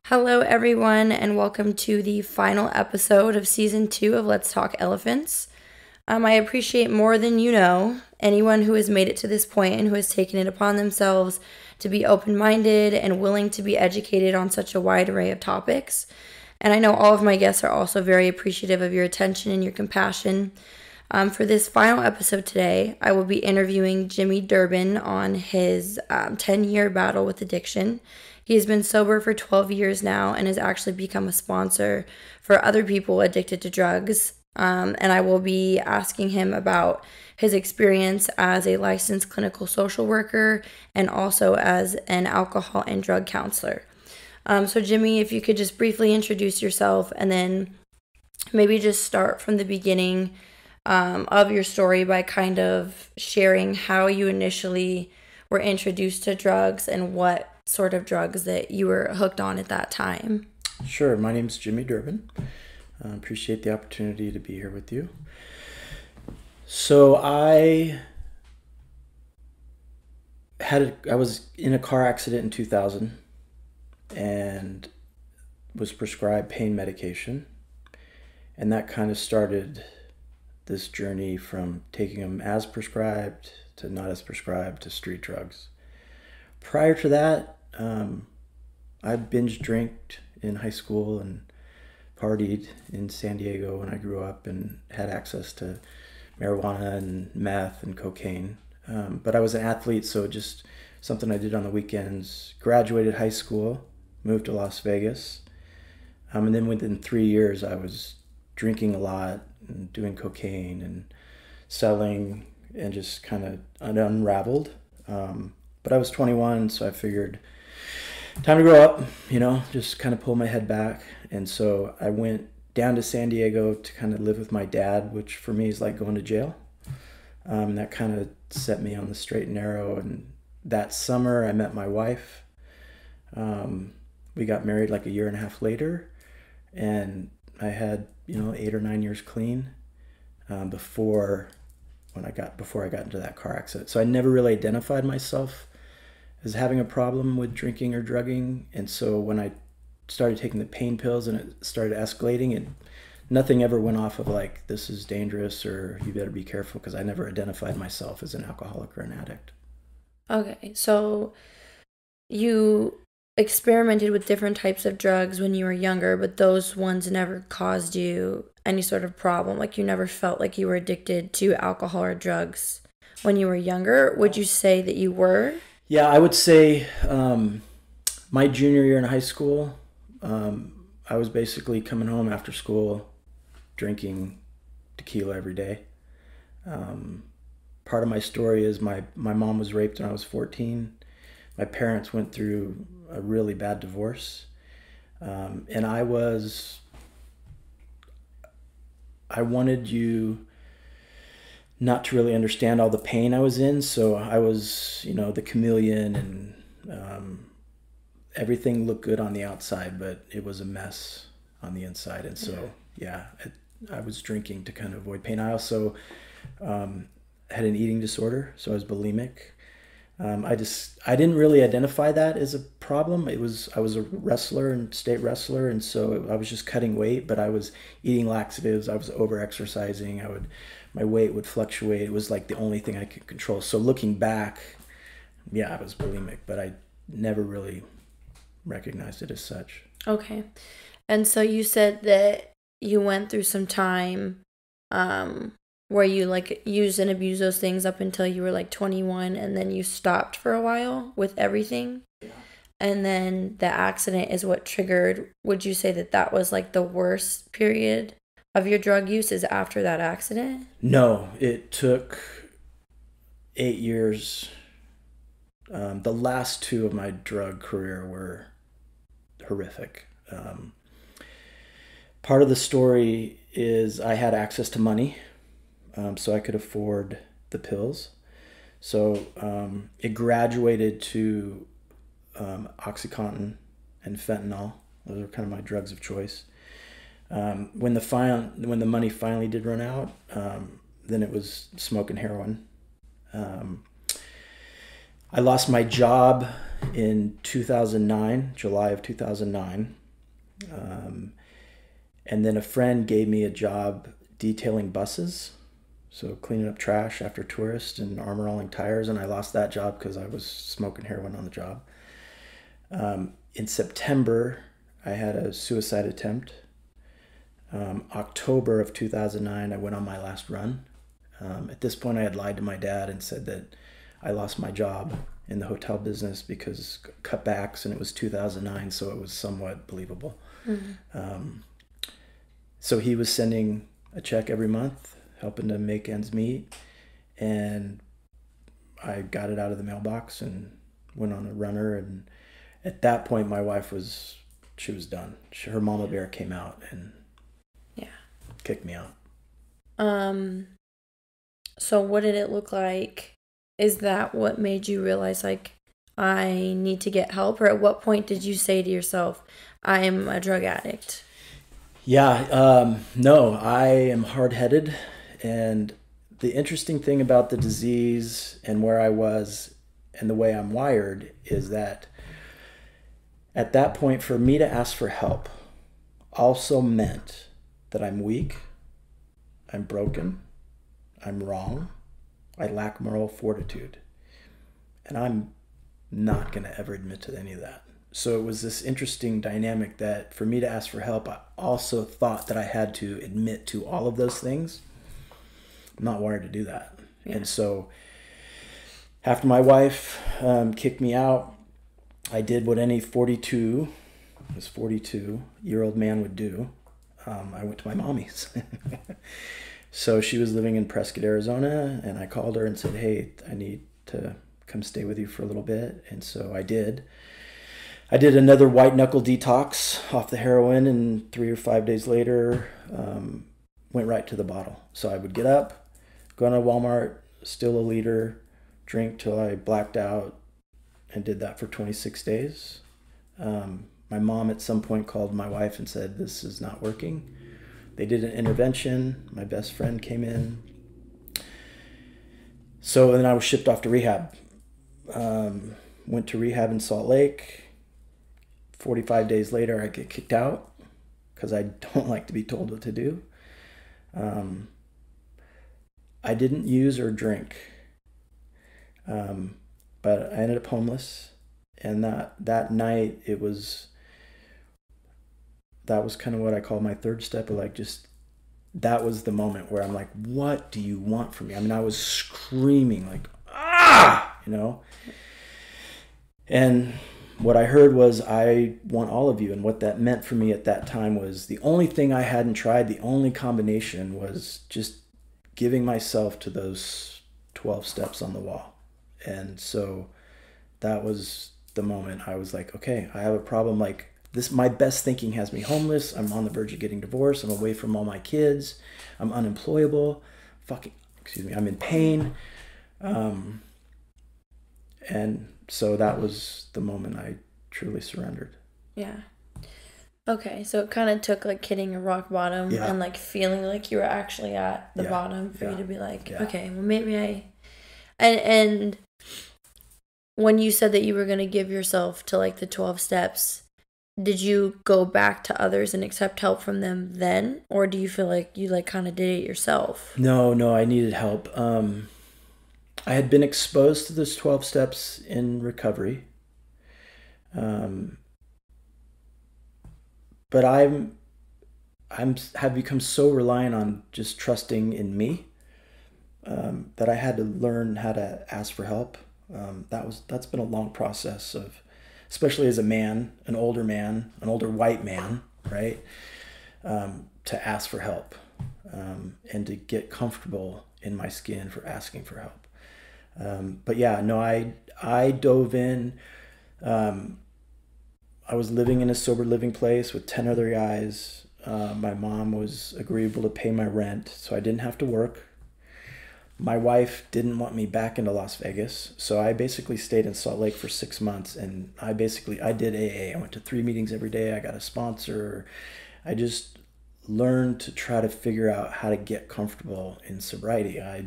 Hello, everyone, and welcome to the final episode of Season 2 of Let's Talk Elephants. I appreciate more than you know anyone who has made it to this point and who has taken it upon themselves to be open-minded and willing to be educated on such a wide array of topics. And I know all of my guests are also very appreciative of your attention and your compassion. For this final episode today, I will be interviewing Jimmy Durbin on his 10-year battle with addiction. He has been sober for 12 years now and has actually become a sponsor for other people addicted to drugs. And I will be asking him about his experience as a licensed clinical social worker and also as an alcohol and drug counselor. So Jimmy, if you could just briefly introduce yourself and then maybe just start from the beginning of your story by kind of sharing how you initially were introduced to drugs and what sort of drugs that you were hooked on at that time. Sure. My name is Jimmy Durbin. Appreciate the opportunity to be here with you. So I was in a car accident in 2000 and was prescribed pain medication. And that kind of started this journey from taking them as prescribed to not as prescribed to street drugs. Prior to that, I binge drank in high school and partied in San Diego when I grew up and had access to marijuana and meth and cocaine. But I was an athlete, so just something I did on the weekends. Graduated high school, moved to Las Vegas. And then within 3 years, I was drinking a lot and doing cocaine and selling and just kind of unraveled. But I was 21, so I figured time to grow up, just kind of pull my head back. And so I went down to San Diego to kind of live with my dad, which for me is like going to jail. That kind of set me on the straight and narrow. And that summer I met my wife. We got married like a year and a half later. And I had, 8 or 9 years clean before I got into that car accident. So I never really identified myself as having a problem with drinking or drugging. And so when I started taking the pain pills and it started escalating, and nothing ever went off of like, this is dangerous or you better be careful, because I never identified myself as an alcoholic or an addict. Okay, so you experimented with different types of drugs when you were younger, but those ones never caused you any sort of problem. Like you never felt like you were addicted to alcohol or drugs when you were younger. Would you say that you were? Yeah, I would say my junior year in high school, I was basically coming home after school, drinking tequila every day. Part of my story is my mom was raped when I was 14. My parents went through a really bad divorce. And I wanted you not to really understand all the pain I was in. So I was, the chameleon, and everything looked good on the outside, but it was a mess on the inside. And so, I was drinking to kind of avoid pain. I also had an eating disorder, so I was bulimic. I didn't really identify that as a problem. I was a wrestler and state wrestler, and so I was just cutting weight, but I was eating laxatives. I was over exercising. My weight would fluctuate. It was like the only thing I could control. So looking back, I was bulimic, but I never really recognized it as such. Okay. And so you said that you went through some time where you like used and abused those things up until you were like 21, and then you stopped for a while with everything. Yeah. And then the accident is what triggered. Would you say that was like the worst period of your drug use is after that accident? No, it took 8 years. The last 2 of my drug career were horrific. Part of the story is I had access to money, so I could afford the pills. So it graduated to OxyContin and fentanyl. Those are kind of my drugs of choice. When the money finally did run out, then it was smoking heroin. I lost my job in 2009, July of 2009. And then a friend gave me a job detailing buses. So cleaning up trash after tourists and armor alling tires. And I lost that job because I was smoking heroin on the job. In September, I had a suicide attempt. October of 2009, I went on my last run. At this point, I had lied to my dad and said that I lost my job in the hotel business because cutbacks, and it was 2009, so it was somewhat believable. So he was sending a check every month, helping to make ends meet, and I got it out of the mailbox and went on a runner. And at that point, my wife was done. Her mama bear came out and kicked me out. So what did it look like? Is that what made you realize, like, I need to get help? Or at what point did you say to yourself, I'm a drug addict? Yeah, no, I am hard-headed. And the interesting thing about the disease and where I was and the way I'm wired is that at that point, for me to ask for help also meant that I'm weak, I'm broken, I'm wrong, I lack moral fortitude. And I'm not going to ever admit to any of that. So it was this interesting dynamic that for me to ask for help, I also thought that I had to admit to all of those things. I'm not wired to do that. Yeah. And so after my wife kicked me out, I did what any 42-year-old man would do. I went to my mommy's. So she was living in Prescott, Arizona, and I called her and said, hey, I need to come stay with you for a little bit. And so I did. I did another white knuckle detox off the heroin, and 3 or 5 days later, went right to the bottle. So I would get up, go into Walmart, steal a liter, drink till I blacked out, and did that for 26 days. My mom at some point called my wife and said, this is not working. They did an intervention. My best friend came in. So then I was shipped off to rehab. Went to rehab in Salt Lake. 45 days later, I get kicked out because I don't like to be told what to do. I didn't use or drink, but I ended up homeless. And that night, that was kind of what I call my third step. Of like, just, that was the moment where I'm like, what do you want from me? I mean, I was screaming like, you know? And what I heard was, I want all of you. And what that meant for me at that time was the only thing I hadn't tried, the only combination was just giving myself to those 12 steps on the wall. And so that was the moment I was like, okay, I have a problem. Like this, my best thinking has me homeless. I'm on the verge of getting divorced. I'm away from all my kids. I'm unemployable. I'm in pain. And so that was the moment I truly surrendered. Yeah. Okay, so it kind of took like hitting a rock bottom and like feeling like you were actually at the bottom for you to be like, okay, well maybe and when you said that you were going to give yourself to like the 12 steps, did you go back to others and accept help from them then? Or do you feel like you like kind of did it yourself? No, I needed help. I had been exposed to those 12 steps in recovery. But have become so reliant on just trusting in me that I had to learn how to ask for help. That's been a long process of, especially as a man, an older white man, right? To ask for help and to get comfortable in my skin for asking for help. But yeah, no, I dove in. I was living in a sober living place with 10 other guys. My mom was agreeable to pay my rent, so I didn't have to work. My wife didn't want me back into Las Vegas, so I basically stayed in Salt Lake for 6 months, and I did AA. I went to 3 meetings every day. I got a sponsor. I just learned to try to figure out how to get comfortable in sobriety. I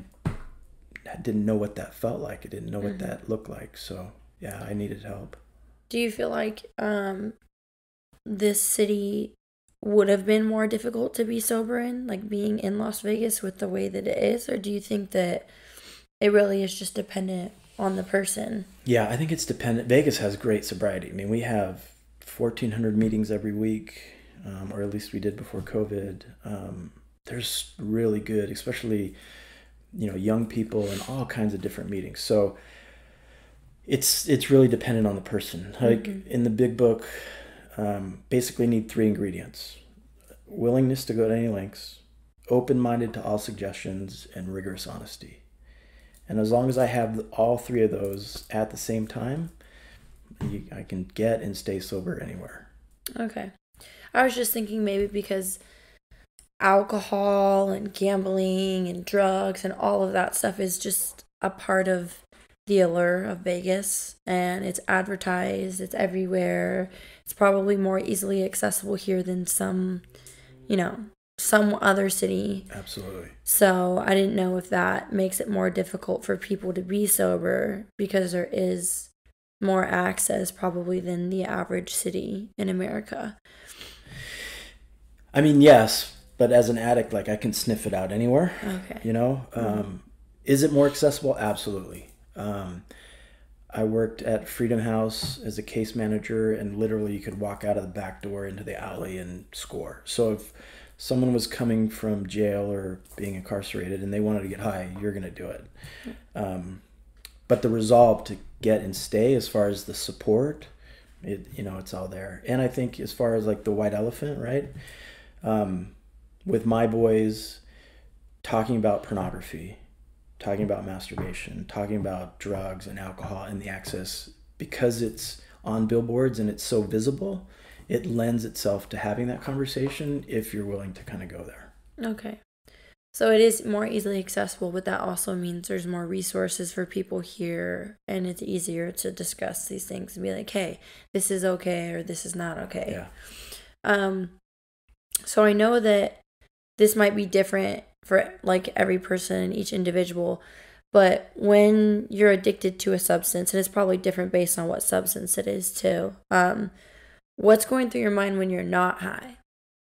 didn't know what that felt like. I didn't know what that looked like. So Yeah, I needed help. Do you feel like this city would have been more difficult to be sober in, like being in Las Vegas with the way that it is? Or do you think that it really is just dependent on the person? Yeah, I think it's dependent. Vegas has great sobriety. I mean, we have 1,400 meetings every week, or at least we did before COVID. There's really good, especially young people and all kinds of different meetings. So it's really dependent on the person. Like in the big book, basically need three ingredients: willingness to go to any lengths, open-minded to all suggestions, and rigorous honesty. And as long as I have all three of those at the same time, I can get and stay sober anywhere. Okay. I was just thinking maybe because alcohol and gambling and drugs and all of that stuff is just a part of the allure of Vegas, and it's advertised, it's everywhere. It's probably more easily accessible here than some other city. Absolutely. So I didn't know if that makes it more difficult for people to be sober because there is more access probably than the average city in America. I mean, yes, but as an addict, like I can sniff it out anywhere. Okay. Is it more accessible? Absolutely. I worked at Freedom House as a case manager, and literally you could walk out of the back door into the alley and score. So if someone was coming from jail or being incarcerated and they wanted to get high, you're going to do it. But the resolve to get and stay, as far as the support, it's all there. And I think as far as like the white elephant, right? With my boys, talking about pornography, talking about masturbation, talking about drugs and alcohol and the access, because it's on billboards and it's so visible, it lends itself to having that conversation if you're willing to kind of go there. Okay. So it is more easily accessible, but that also means there's more resources for people here, and it's easier to discuss these things and be like, hey, this is okay or this is not okay. Yeah. So I know that this might be different for like every person, each individual, but when you're addicted to a substance, and it's probably different based on what substance it is too, what's going through your mind when you're not high?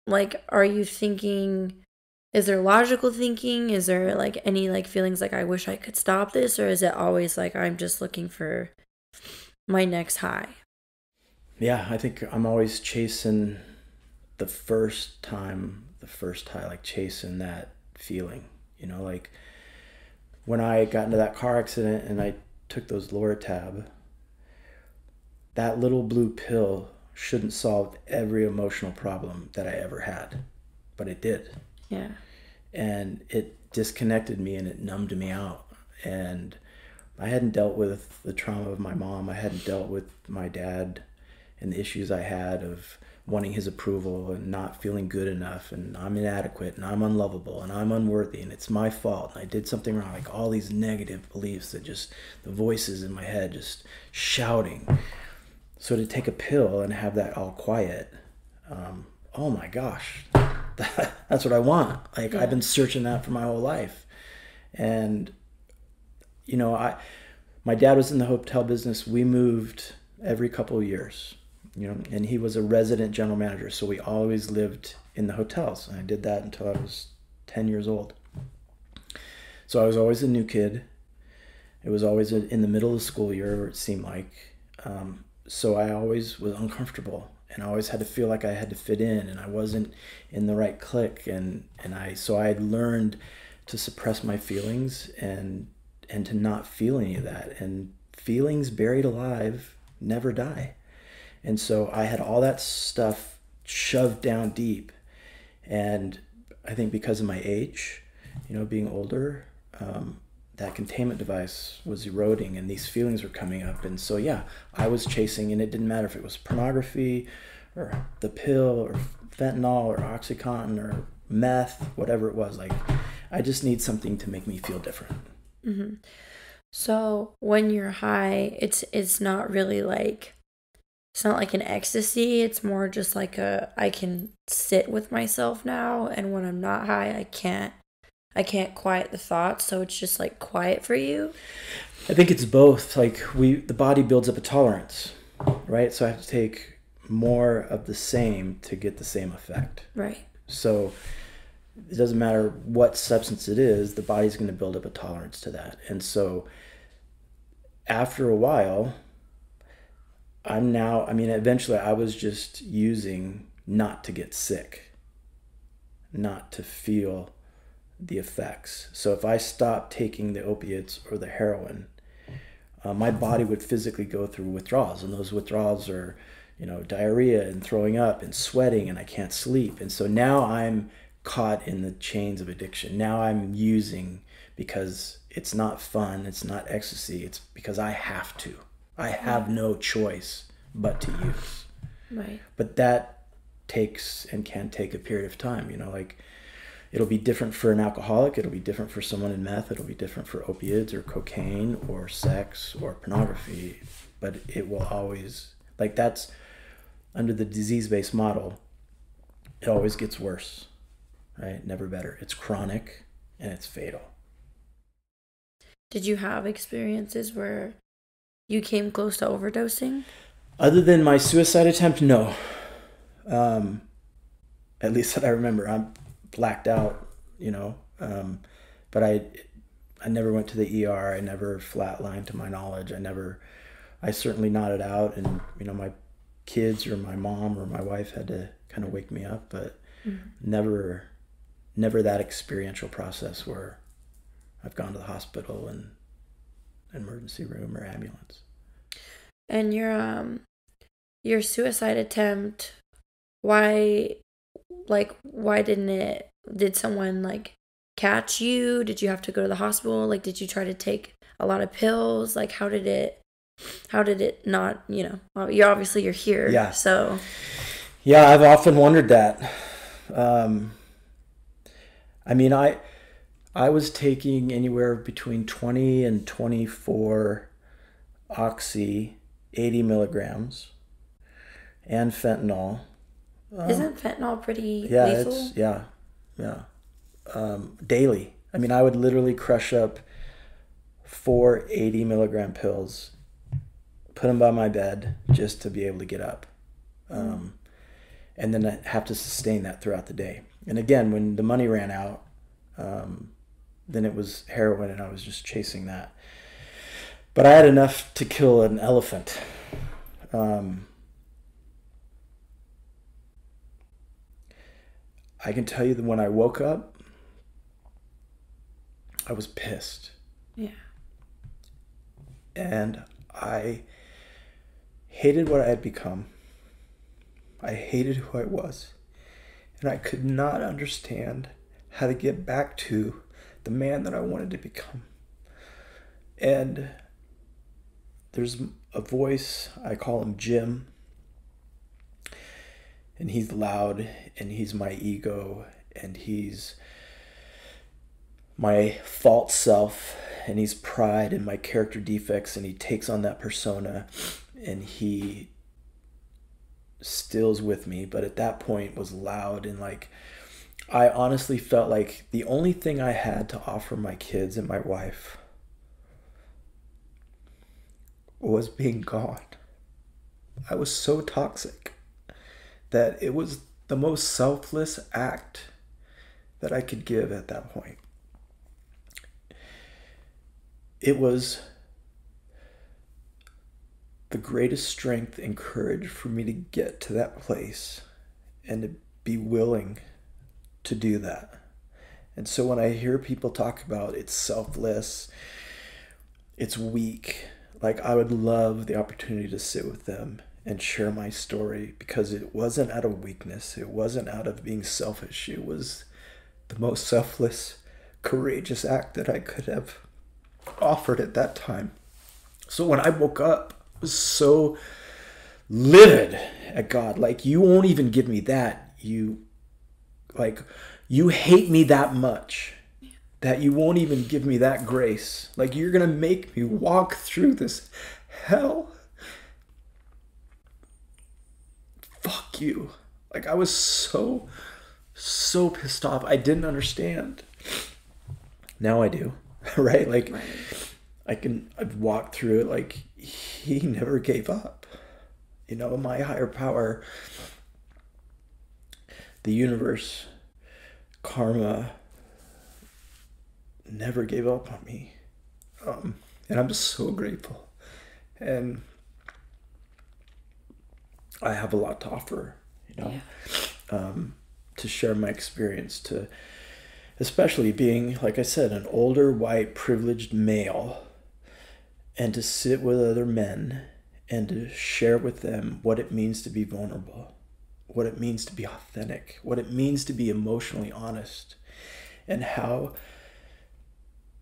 Like, are you thinking, is there logical thinking? Is there like any like feelings like I wish I could stop this? Or is it always like I'm just looking for my next high? Yeah, I think I'm always chasing the first high, like chasing that feeling. Like when I got into that car accident and I took those Loratab, that little blue pill shouldn't solve every emotional problem that I ever had, but it did. Yeah. And it disconnected me and it numbed me out. And I hadn't dealt with the trauma of my mom. I hadn't dealt with my dad and the issues I had of wanting his approval and not feeling good enough, and I'm inadequate and I'm unlovable and I'm unworthy and it's my fault and I did something wrong. Like all these negative beliefs that just, the voices in my head just shouting. So to take a pill and have that all quiet, oh my gosh, that's what I want. Like I've been searching that for my whole life. And my dad was in the hotel business. We moved every couple of years, and he was a resident general manager. So we always lived in the hotels. And I did that until I was 10 years old. So I was always a new kid. It was always in the middle of the school year, it seemed like. So I always was uncomfortable, and I always had to feel like I had to fit in, and I wasn't in the right clique. So I had learned to suppress my feelings and to not feel any of that. And feelings buried alive never die. And so I had all that stuff shoved down deep. And I think because of my age, being older, that containment device was eroding and these feelings were coming up. And so, yeah, I was chasing, and it didn't matter if it was pornography or the pill or fentanyl or OxyContin or meth, whatever it was. Like, I just need something to make me feel different. Mm-hmm. So when you're high, it's not really like, it's not like an ecstasy. It's more just like I can sit with myself now. And when I'm not high, I can't I can't quiet the thoughts, so it's just like quiet for you? I think it's both. Like the body builds up a tolerance, right? So I have to take more of the same to get the same effect. Right. So it doesn't matter what substance it is, the body's going to build up a tolerance to that. And so after a while, eventually I was just using not to get sick, not to feel the effects. So if I stopped taking the opiates or the heroin, my body would physically go through withdrawals, and those withdrawals are, diarrhea and throwing up and sweating, and I can't sleep. And so now I'm caught in the chains of addiction. Now I'm using because it's not fun, it's not ecstasy, it's because I have to. I have no choice but to use. Right. But that takes and can take a period of time, like it'll be different for an alcoholic, it'll be different for someone in meth, it'll be different for opiates or cocaine or sex or pornography, but it will always, like, that's under the disease-based model, it always gets worse, right? Never better. It's chronic and it's fatal. Did you have experiences where you came close to overdosing? Other than my suicide attempt, no. At least that I remember. I'm blacked out, but I never went to the ER. I never flatlined to my knowledge. I certainly nodded out, and my kids or my mom or my wife had to kind of wake me up, but never that experiential process where I've gone to the hospital and emergency room or ambulance. And your suicide attempt, why did someone catch you? Did you have to go to the hospital? Did you try to take a lot of pills? How did it not, you're here. Yeah. So. Yeah, I've often wondered that. I was taking anywhere between 20 and 24 oxy, 80 milligrams, and fentanyl. Isn't fentanyl pretty lethal? Yeah. Daily. I would literally crush up 4 80 milligram pills, put them by my bed just to be able to get up. And then I have to sustain that throughout the day. And again, when the money ran out, then it was heroin, and I was just chasing that. But I had enough to kill an elephant. I can tell you that when I woke up, I was pissed. Yeah. And I hated what I had become. I hated who I was. And I could not understand how to get back to the man that I wanted to become. And there's a voice, I call him Jim. And he's loud, and he's my ego, and he's my false self, and he's pride and my character defects, and he takes on that persona, and he stills with me, but at that point was loud, and I honestly felt like the only thing I had to offer my kids and my wife was being gone. I was so toxic that it was the most selfless act that I could give at that point. It was the greatest strength and courage for me to get to that place and to be willing to do that. And so when I hear people talk about it's selfless, it's weak, I would love the opportunity to sit with them and share my story, because it wasn't out of weakness. It wasn't out of being selfish. It was the most selfless, courageous act that I could have offered at that time. So when I woke up, I was so livid at God. You won't even give me that. You hate me that much that you won't even give me that grace. You're going to make me walk through this hell. Fuck you. I was so pissed off. I didn't understand. Now I do, right? Like, Right. I've walked through it. Like, he never gave up. You know, my higher power, the universe, karma, never gave up on me. And I'm so grateful. And I have a lot to offer, you know, Yeah. to share my experience, to especially being, like I said, an older, white, privileged male, and to sit with other men and to share with them what it means to be vulnerable, what it means to be authentic, what it means to be emotionally honest, and how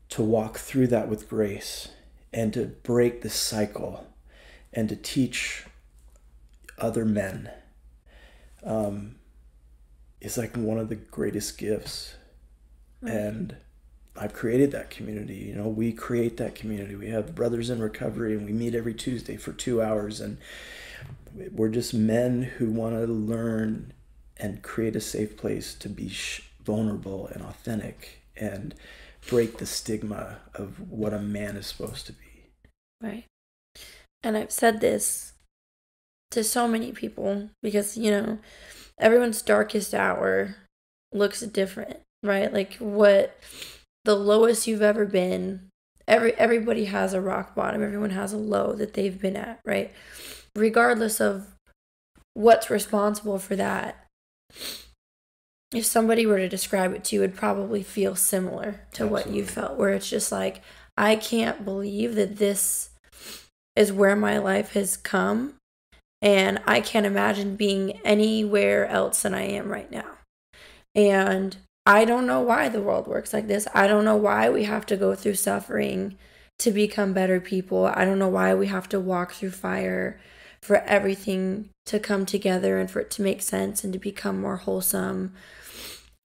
to walk through that with grace and to break the cycle and to teach other men is like one of the greatest gifts. Right. And I've created that community. You know, we create that community. We have Brothers in Recovery, and we meet every Tuesday for 2 hours. And we're just men who want to learn and create a safe place to be vulnerable and authentic and break the stigma of what a man is supposed to be. Right. And I've said this to so many people because, everyone's darkest hour looks different, right? Like what the lowest you've ever been, everybody has a rock bottom, everyone has a low that they've been at, right? Regardless of what's responsible for that. If somebody were to describe it to you, it would probably feel similar to what you felt, where it's just like, I can't believe that this is where my life has come, and I can't imagine being anywhere else than I am right now. And I don't know why the world works like this. I don't know why we have to go through suffering to become better people. I don't know why we have to walk through fire for everything to come together and for it to make sense and to become more wholesome.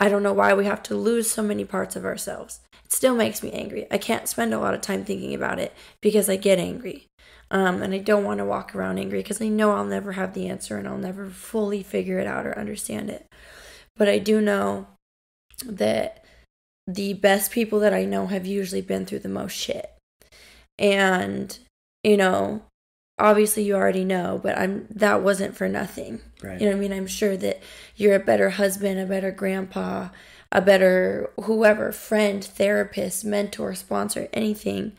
I don't know why we have to lose so many parts of ourselves. It still makes me angry. I can't spend a lot of time thinking about it because I get angry. And I don't want to walk around angry because I know I'll never have the answer and I'll never fully figure it out or understand it. But I do know that the best people that I know have usually been through the most shit. And, obviously you already know, but that wasn't for nothing. Right. You know what I mean? I'm sure that you're a better husband, a better grandpa, a better whoever, friend, therapist, mentor, sponsor, anything,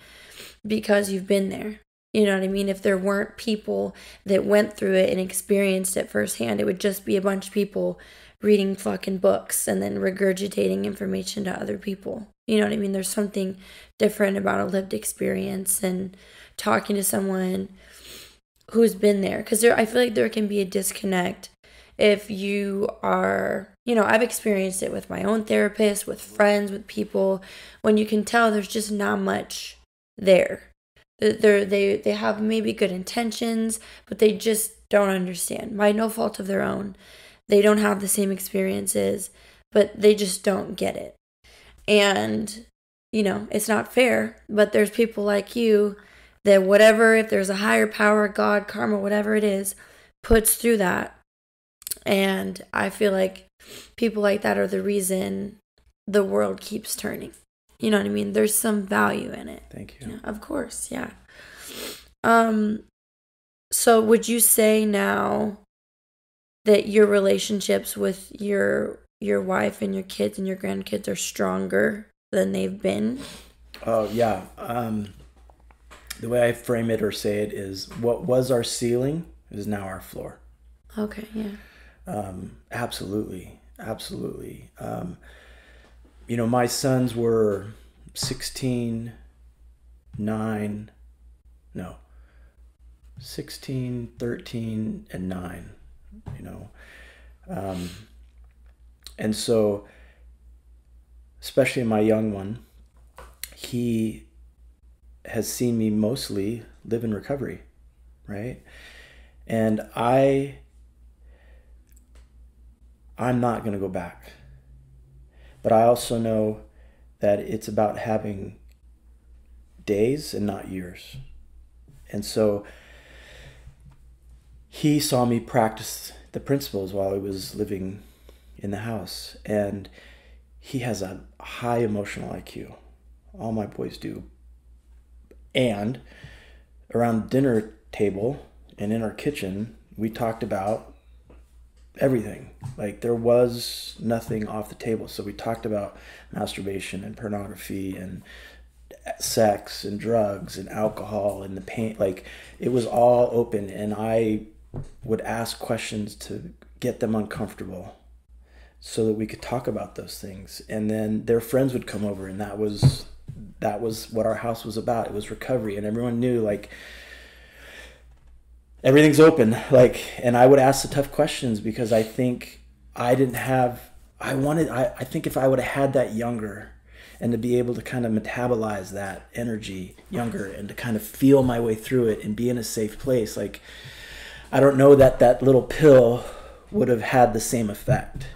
because you've been there. You know what I mean? If there weren't people that went through it and experienced it firsthand, it would just be a bunch of people reading fucking books and then regurgitating information to other people. You know what I mean? There's something different about a lived experience and talking to someone who's been there. Because I feel like there can be a disconnect if you are, I've experienced it with my own therapist, with friends, with people, when you can tell there's just not much there. They have maybe good intentions, but they just don't understand by no fault of their own. They don't have the same experiences, but they just don't get it. And, it's not fair, but there's people like you that whatever, if there's a higher power, God, karma, whatever it is, puts through that. And I feel like people like that are the reason the world keeps turning. You know what I mean? There's some value in it. Thank you. Yeah, of course, yeah. So would you say now that your relationships with your wife and your kids and your grandkids are stronger than they've been? Oh, yeah. The way I frame it or say it is, what was our ceiling is now our floor. Okay, yeah. Absolutely. My sons were 16, 13, and 9, and so, especially my young one, he has seen me mostly live in recovery, right? And I'm not going to go back. But I also know that it's about having days and not years. And so he saw me practice the principles while I was living in the house. And he has a high emotional IQ. All my boys do. And around the dinner table and in our kitchen, we talked about everything. Like, there was nothing off the table. So we talked about masturbation and pornography and sex and drugs and alcohol and the pain. Like, it was all open, and I would ask questions to get them uncomfortable so that we could talk about those things. And then their friends would come over, and that was what our house was about. It was recovery, and everyone knew, like, everything's open. Like, and I would ask the tough questions because I think I didn't have, I think if I would have had that younger, and to be able to kind of metabolize that energy younger and to kind of feel my way through it and be in a safe place, like, I don't know that little pill would have had the same effect.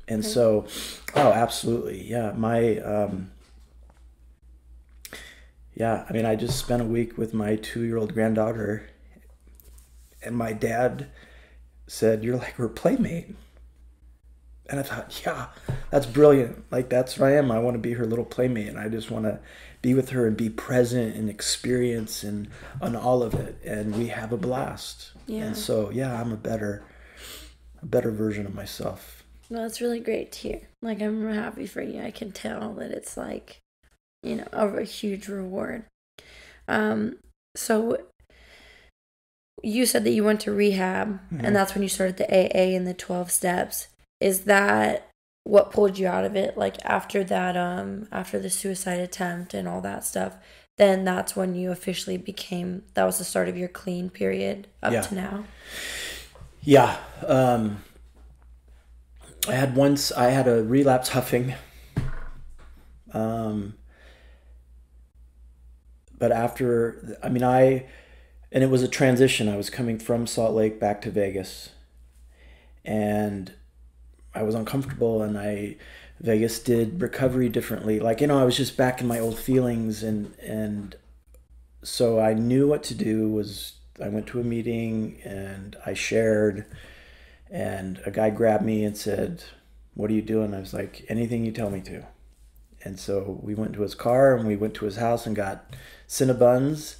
And so, oh, absolutely. Yeah. I mean, I just spent a week with my 2-year-old granddaughter, and my dad said, "You're like her playmate." And I thought, yeah, that's brilliant. Like, that's who I am. I want to be her little playmate, and I just want to be with her and be present and experience and on all of it. And we have a blast. Yeah. And so, yeah, I'm a better version of myself. Well, that's really great to hear. Like, I'm happy for you. I can tell that it's like, a huge reward. So you said that you went to rehab, and that's when you started the AA and the 12 steps. Is that what pulled you out of it? Like, after that, after the suicide attempt and all that stuff, then that's when you officially that was the start of your clean period up to now? Yeah. I had a relapse huffing. But after, and it was a transition. I was coming from Salt Lake back to Vegas, and I was uncomfortable, and Vegas did recovery differently. Like, I was just back in my old feelings, and so I knew what to do. I went to a meeting and I shared, and a guy grabbed me and said, "What are you doing?" I was like, "Anything you tell me to." And so we went to his car and we went to his house and got Cinnabons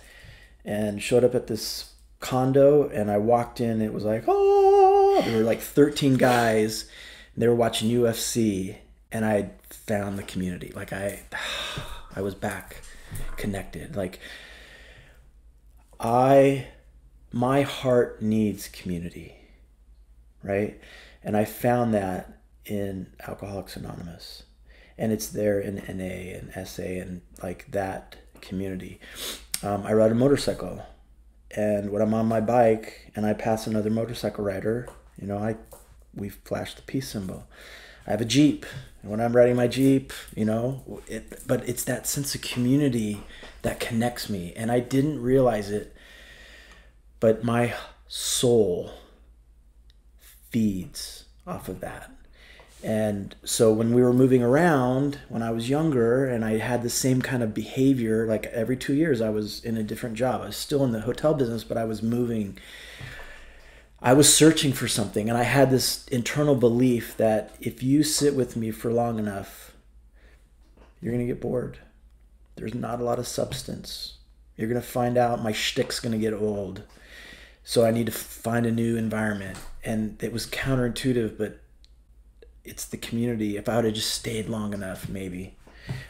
and showed up at this condo, and I walked in. It was like, oh, there were like 13 guys. They were watching UFC, and I found the community. Like, I was back connected. Like, my heart needs community, right? And I found that in Alcoholics Anonymous, and it's there in NA and SA and like that community. I ride a motorcycle, and when I'm on my bike and I pass another motorcycle rider, we flash the peace symbol. I have a Jeep, and when I'm riding my Jeep, but it's that sense of community that connects me, and I didn't realize it, but my soul feeds off of that. And so when we were moving around, when I was younger, and I had the same kind of behavior, like every 2 years I was in a different job. I was still in the hotel business, but I was moving. I was searching for something, and I had this internal belief that if you sit with me for long enough, you're going to get bored. There's not a lot of substance. You're going to find out my shtick's going to get old. So I need to find a new environment. And it was counterintuitive, but it's the community. If I would have just stayed long enough, maybe.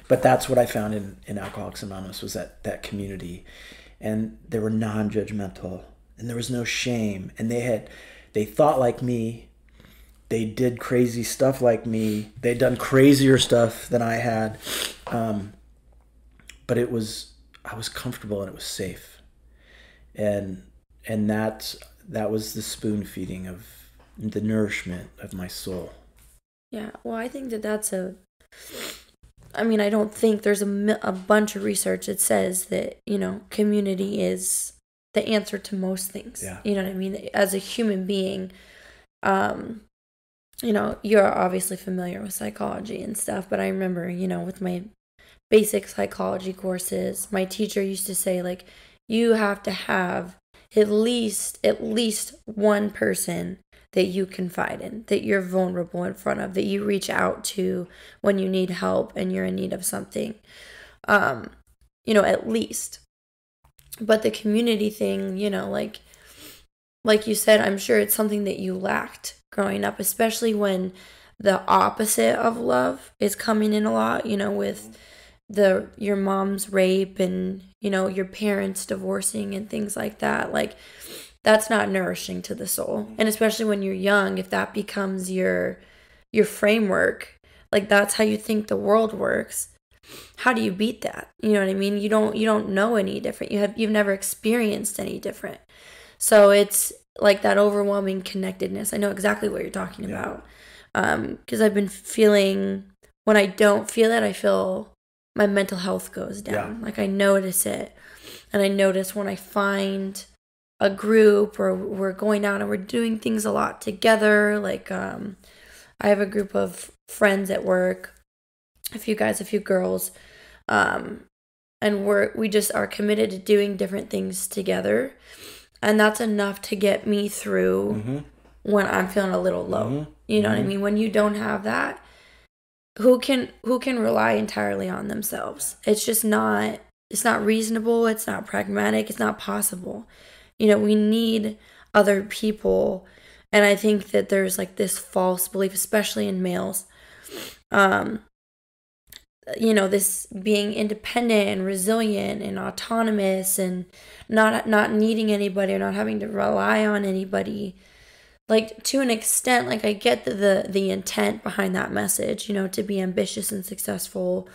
But that's what I found in Alcoholics Anonymous, was that community. And they were non-judgmental. And there was no shame. And they thought like me. They did crazy stuff like me. They'd done crazier stuff than I had. But I was comfortable, and it was safe. And that was the spoon feeding of the nourishment of my soul. Yeah, well, I think that's I don't think there's a bunch of research that says that, community is the answer to most things. Yeah. You know what I mean? As a human being, you're obviously familiar with psychology and stuff, but I remember, with my basic psychology courses, my teacher used to say, like, you have to have at least one person that you confide in, that you're vulnerable in front of, that you reach out to when you need help and you're in need of something. At least. But the community thing, like you said, I'm sure it's something that you lacked growing up, especially when the opposite of love is coming in a lot, with your mom's rape and, your parents divorcing and things like that. Like, that's not nourishing to the soul. And especially when you're young, if that becomes your framework, like that's how you think the world works. How do you beat that? You know what I mean? You don't know any different. You've never experienced any different. So it's like that overwhelming connectedness. I know exactly what you're talking about. Because I've been feeling, when I don't feel it, I feel my mental health goes down. Like I notice it. And I notice when I find a group or we're going out and we're doing things a lot together. Like I have a group of friends at work, a few guys, a few girls, and we just are committed to doing different things together. And that's enough to get me through when I'm feeling a little low. You know what I mean? When you don't have that, who can rely entirely on themselves? It's not reasonable, it's not pragmatic, it's not possible. We need other people. And I think that there's like this false belief, especially in males, this being independent and resilient and autonomous and not needing anybody or not having to rely on anybody. Like, to an extent, like I get the intent behind that message, to be ambitious and successful,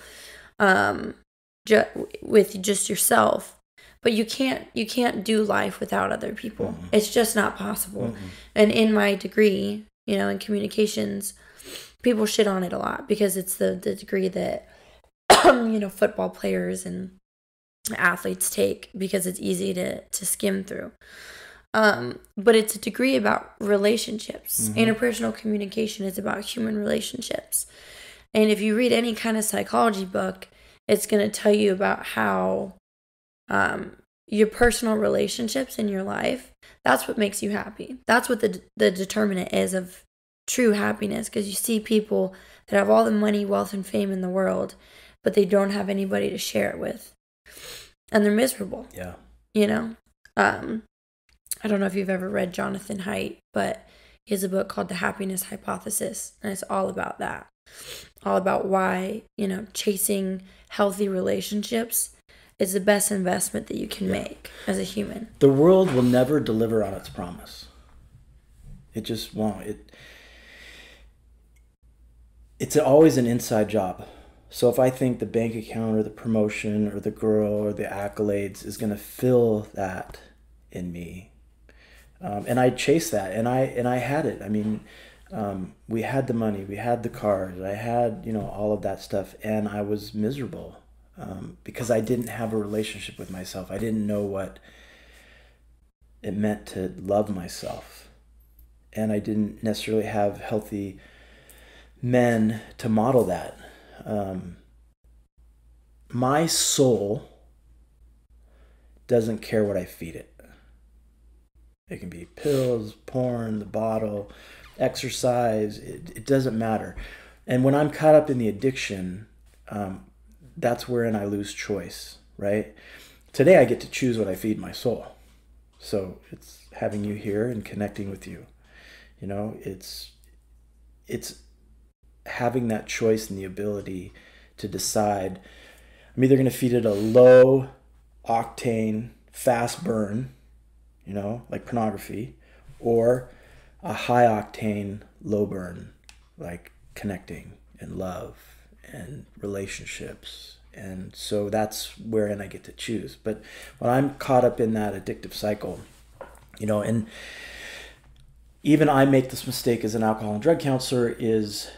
with just yourself. But you can't do life without other people. It's just not possible. And in my degree, in communications, people shit on it a lot because it's the degree that football players and athletes take because it's easy to skim through. But it's a degree about relationships. Interpersonal communication is about human relationships. And if you read any kind of psychology book, it's going to tell you about how your personal relationships in your life, that's what makes you happy. That's what the determinant is of true happiness, because you see people that have all the money, wealth, and fame in the world, but they don't have anybody to share it with. And they're miserable. Yeah. I don't know if you've ever read Jonathan Haidt, but he has a book called The Happiness Hypothesis, and it's all about that. All about why, chasing healthy relationships is the best investment that you can make as a human. The world will never deliver on its promise. It just won't. It's always an inside job. So if I think the bank account or the promotion or the girl or the accolades is going to fill that in me, and I chased that, and I had it. I mean, we had the money, we had the cars, I had all of that stuff, and I was miserable because I didn't have a relationship with myself. I didn't know what it meant to love myself, and I didn't necessarily have healthy men to model that. My soul doesn't care what I feed it. It can be pills, porn, the bottle, exercise. It doesn't matter. And when I'm caught up in the addiction, that's wherein I lose choice, right? Today I get to choose what I feed my soul. So it's having you here and connecting with you. It's having that choice and the ability to decide, I'm either going to feed it a low octane, fast burn, like pornography, or a high octane, low burn, like connecting and love and relationships. And so that's wherein I get to choose. But when I'm caught up in that addictive cycle, and even I make this mistake as an alcohol and drug counselor, is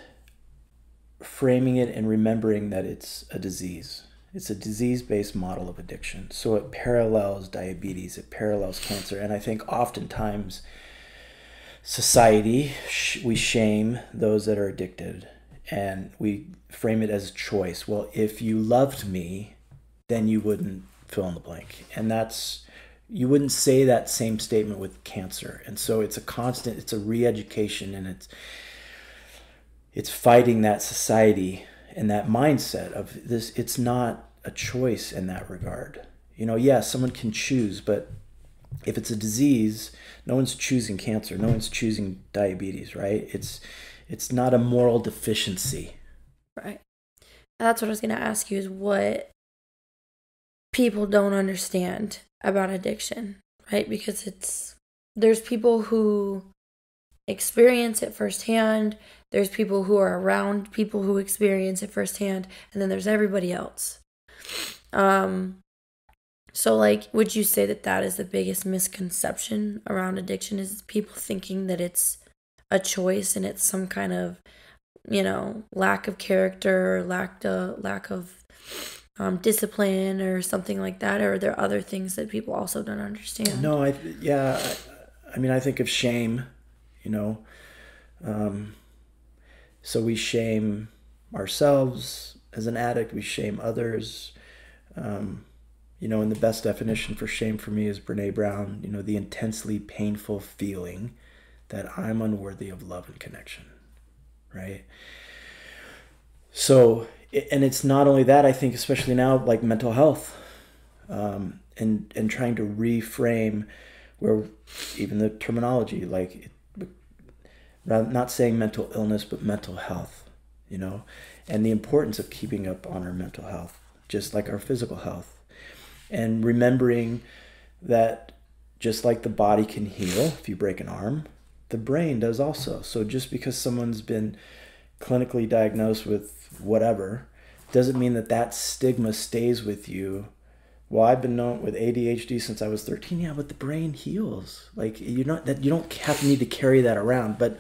framing it and remembering that it's a disease. It's a disease-based model of addiction. So it parallels diabetes, it parallels cancer. And I think oftentimes society, we shame those that are addicted, and we frame it as a choice. Well, if you loved me, then you wouldn't fill in the blank. And you wouldn't say that same statement with cancer. And so it's a constant, it's a re-education, and it's fighting that society and that mindset of this. It's not a choice in that regard. Yes, someone can choose, but if it's a disease, no one's choosing cancer. No one's choosing diabetes, right? It's not a moral deficiency. Right. That's what I was going to ask you, is what people don't understand about addiction, right? Because there's people who experience it firsthand, there's people who are around people who experience it firsthand, and then there's everybody else. So like, would you say that is the biggest misconception around addiction, is people thinking that it's a choice and it's some kind of, lack of character, or lack of discipline or something like that? Or are there other things that people also don't understand? No, I think of shame, so we shame ourselves as an addict, we shame others. And the best definition for shame for me is Brene Brown, the intensely painful feeling that I'm unworthy of love and connection, right? So, and it's not only that, I think, especially now, like mental health, and trying to reframe where even the terminology, like not saying mental illness, but mental health, and the importance of keeping up on our mental health, just like our physical health. And remembering that just like the body can heal if you break an arm, the brain does also. So just because someone's been clinically diagnosed with whatever doesn't mean that stigma stays with you. Well, I've been known with ADHD since I was 13. Yeah, but the brain heals. Like, you don't need to carry that around, but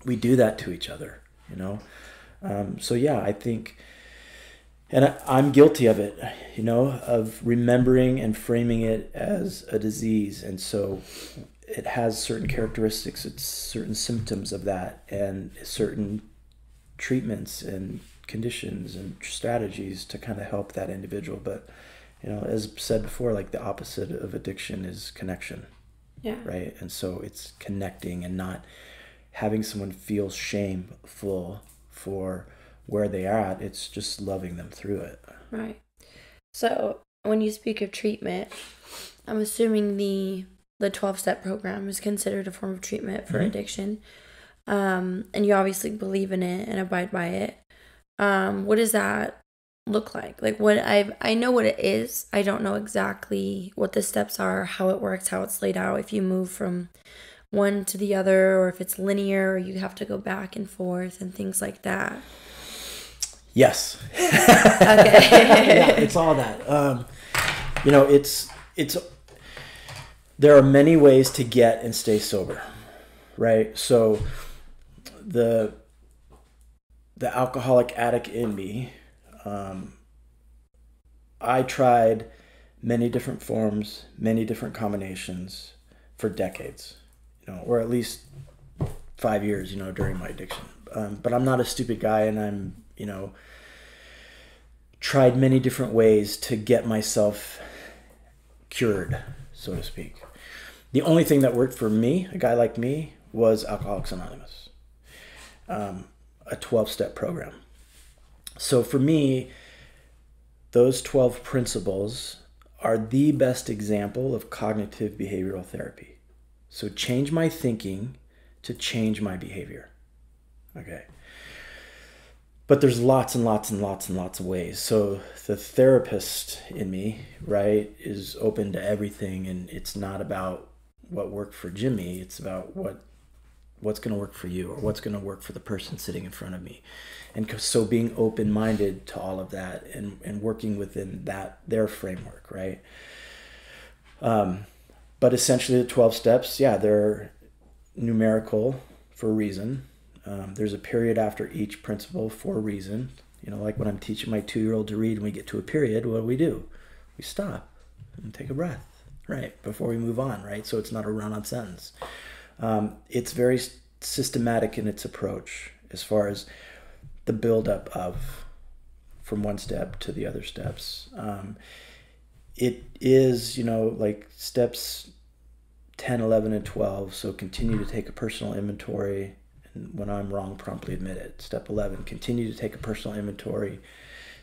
we do that to each other, So yeah, I think, and I'm guilty of it, of remembering and framing it as a disease. And so it has certain characteristics, it's certain symptoms of that, and certain treatments and conditions and strategies to kind of help that individual. But, as said before, like the opposite of addiction is connection. Yeah. Right. And so it's connecting and not having someone feel shameful for where they are at. It's just loving them through it. Right. So when you speak of treatment, I'm assuming the 12-step program is considered a form of treatment for addiction. And you obviously believe in it and abide by it. What does that look like? Like, what I know what it is. I don't know exactly what the steps are, how it works, how it's laid out, if you move from one to the other, or if it's linear, or you have to go back and forth and things like that. Yes. Okay. Yeah, it's all that. It's there are many ways to get and stay sober, right? So the alcoholic addict in me, I tried many different forms, many different combinations for decades, or at least 5 years, during my addiction. But I'm not a stupid guy, and I'm, tried many different ways to get myself cured, so to speak. The only thing that worked for me, a guy like me, was Alcoholics Anonymous, a 12-step program. So for me, those 12 principles are the best example of cognitive behavioral therapy. So change my thinking to change my behavior. Okay. But there's lots and lots and lots and lots of ways. So the therapist in me, right, is open to everything, and it's not about what worked for Jimmy. It's about what's going to work for you, or what's going to work for the person sitting in front of me. And so being open-minded to all of that and working within their framework, right? But essentially the 12 steps, yeah, they're numerical for a reason. There's a period after each principle for a reason. Like when I'm teaching my 2-year-old to read and we get to a period, what do? We stop and take a breath, right, before we move on, right? So it's not a run-on sentence. It's very systematic in its approach as far as the buildup of from one step to the other steps. It is, like steps 10, 11, and 12. So continue to take a personal inventory. And when I'm wrong, promptly admit it. Step 11, continue to take a personal inventory.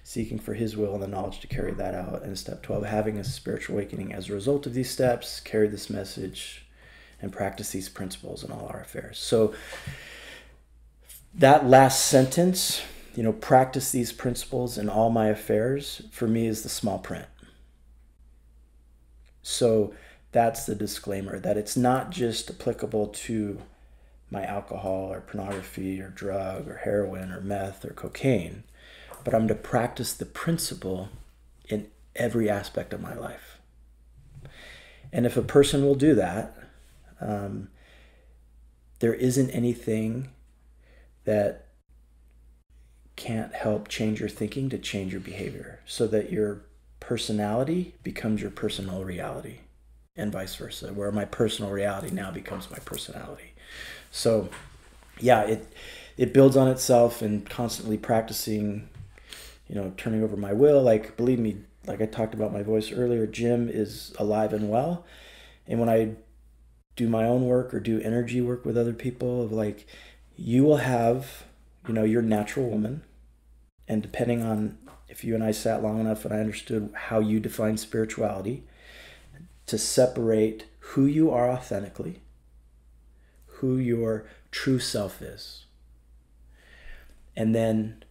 seeking for his will and the knowledge to carry that out. And step 12, having a spiritual awakening as a result of these steps, carry this message and practice these principles in all our affairs. So that last sentence, practice these principles in all my affairs, for me is the small print. So that's the disclaimer, that it's not just applicable to my alcohol or pornography or drug or heroin or meth or cocaine, but I'm to practice the principle in every aspect of my life. And if a person will do that, there isn't anything that can't help change your thinking to change your behavior, so that your personality becomes your personal reality, and vice versa, where my personal reality now becomes my personality. So yeah, it builds on itself, and constantly practicing, turning over my will. Like, believe me, like I talked about my voice earlier, Jim is alive and well. And when I do my own work or do energy work with other people, of like, you will have, your natural woman. And depending on if you and I sat long enough and I understood how you define spirituality, to separate who you are authentically, who your true self is, and then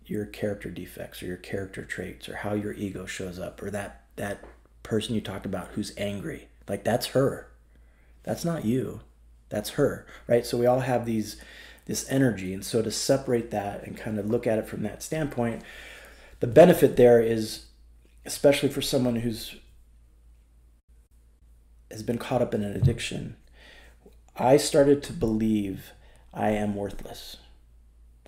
your character defects or your character traits, or how your ego shows up, or that person you talked about who's angry. Like, that's her. That's not you. That's her, right? So we all have this energy. And so to separate that and kind of look at it from that standpoint, the benefit there is, especially for someone has been caught up in an addiction, I started to believe I am worthless.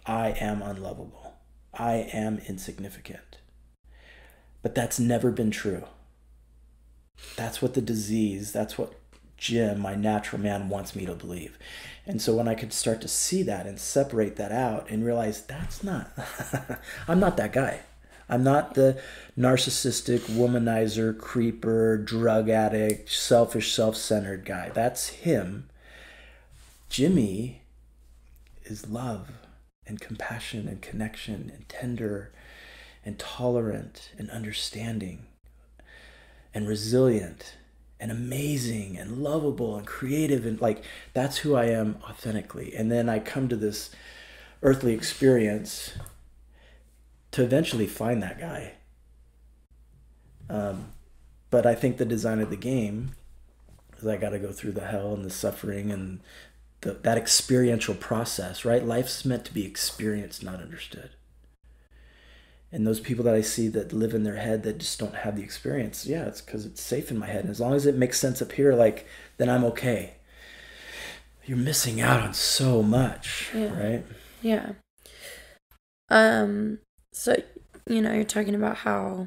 I am unlovable. I am insignificant. But that's never been true. That's what the disease, that's what Jim, my natural man, wants me to believe. And so when I could start to see that and separate that out and realize that's not, I'm not that guy. I'm not the narcissistic, womanizer, creeper, drug addict, selfish, self-centered guy. That's him. Jimmy is love and compassion and connection and tender and tolerant and understanding and resilient and amazing and lovable and creative, and like, that's who I am authentically. And then I come to this earthly experience to eventually find that guy. But I think the design of the game is I got to go through the hell and the suffering and that experiential process, right? Life's meant to be experienced, not understood. And those people that I see that live in their head that just don't have the experience, yeah, it's because it's safe in my head. And as long as it makes sense up here, like, then I'm okay. You're missing out on so much, right? Yeah. So, you're talking about how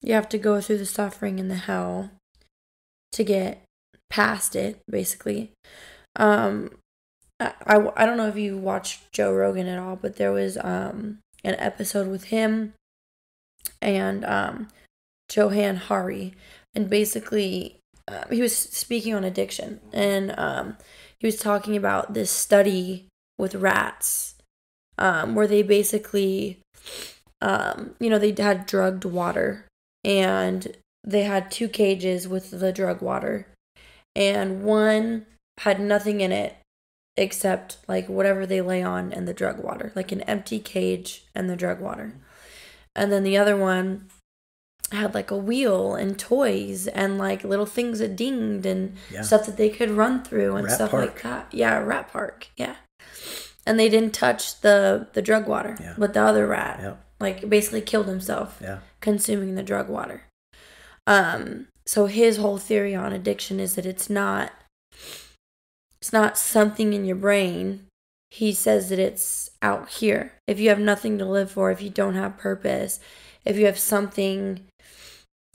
you have to go through the suffering and the hell to get past it, basically. I don't know if you watched Joe Rogan at all, but there was an episode with him and Johan Hari, and basically he was speaking on addiction, and he was talking about this study with rats where they basically they had drugged water, and they had 2 cages with the drug water, and one had nothing in it except like whatever they lay on and the drug water, like an empty cage and the drug water. And then the other one had like a wheel and toys and like little things that dinged and stuff that they could run through and stuff like that. Yeah, rat park. Yeah. And they didn't touch the drug water, but the other rat like basically killed himself consuming the drug water. So his whole theory on addiction is that it's not something in your brain. He says that it's out here. If you have nothing to live for, if you don't have purpose, if you have something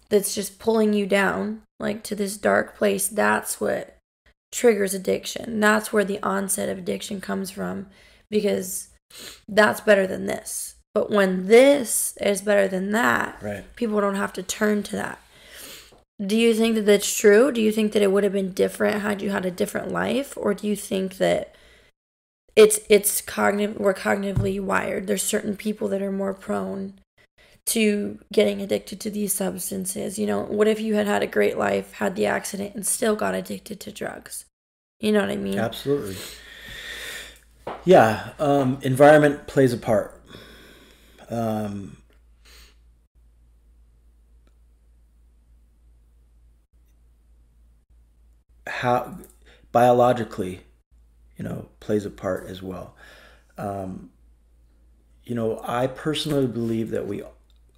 that's just pulling you down, like to this dark place, that's what triggers addiction. That's where the onset of addiction comes from, because that's better than this. But when this is better than that, people don't have to turn to that. Do you think that that's true? Do you think that it would have been different had you had a different life? Or do you think that we're cognitively wired? There's certain people that are more prone to getting addicted to these substances. You know, what if you had a great life, had the accident, and still got addicted to drugs? You know what I mean? Absolutely. Yeah. Environment plays a part. How biologically, plays a part as well. I personally believe that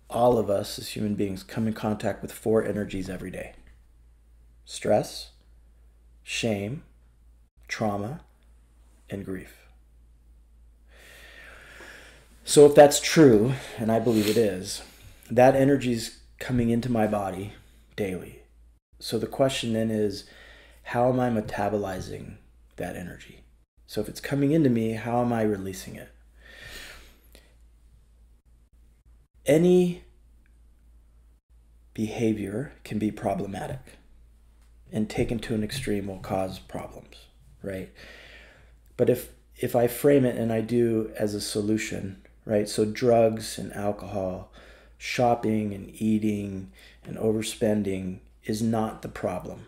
all of us as human beings come in contact with 4 energies every day: stress, shame, trauma, and grief. So if that's true, and I believe it is, that energy is coming into my body daily. So the question then is, how am I metabolizing that energy? So if it's coming into me, how am I releasing it? Any behavior can be problematic, and taken to an extreme will cause problems, right? But if I frame it and I do as a solution, right? So drugs and alcohol, shopping and eating and overspending is not the problem.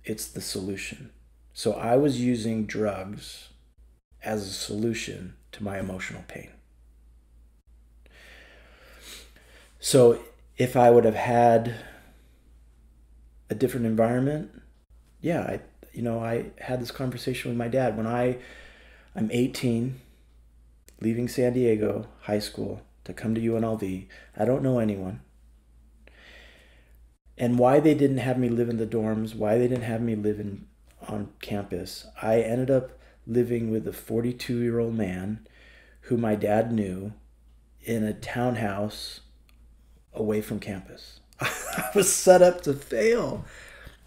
It's the solution. So I was using drugs as a solution to my emotional pain. So if I would have had a different environment, yeah, I had this conversation with my dad when I'm 18, leaving San Diego high school to come to UNLV. I don't know anyone. And why they didn't have me live in the dorms, why they didn't have me live on campus, I ended up living with a 42-year-old man who my dad knew in a townhouse away from campus. I was set up to fail.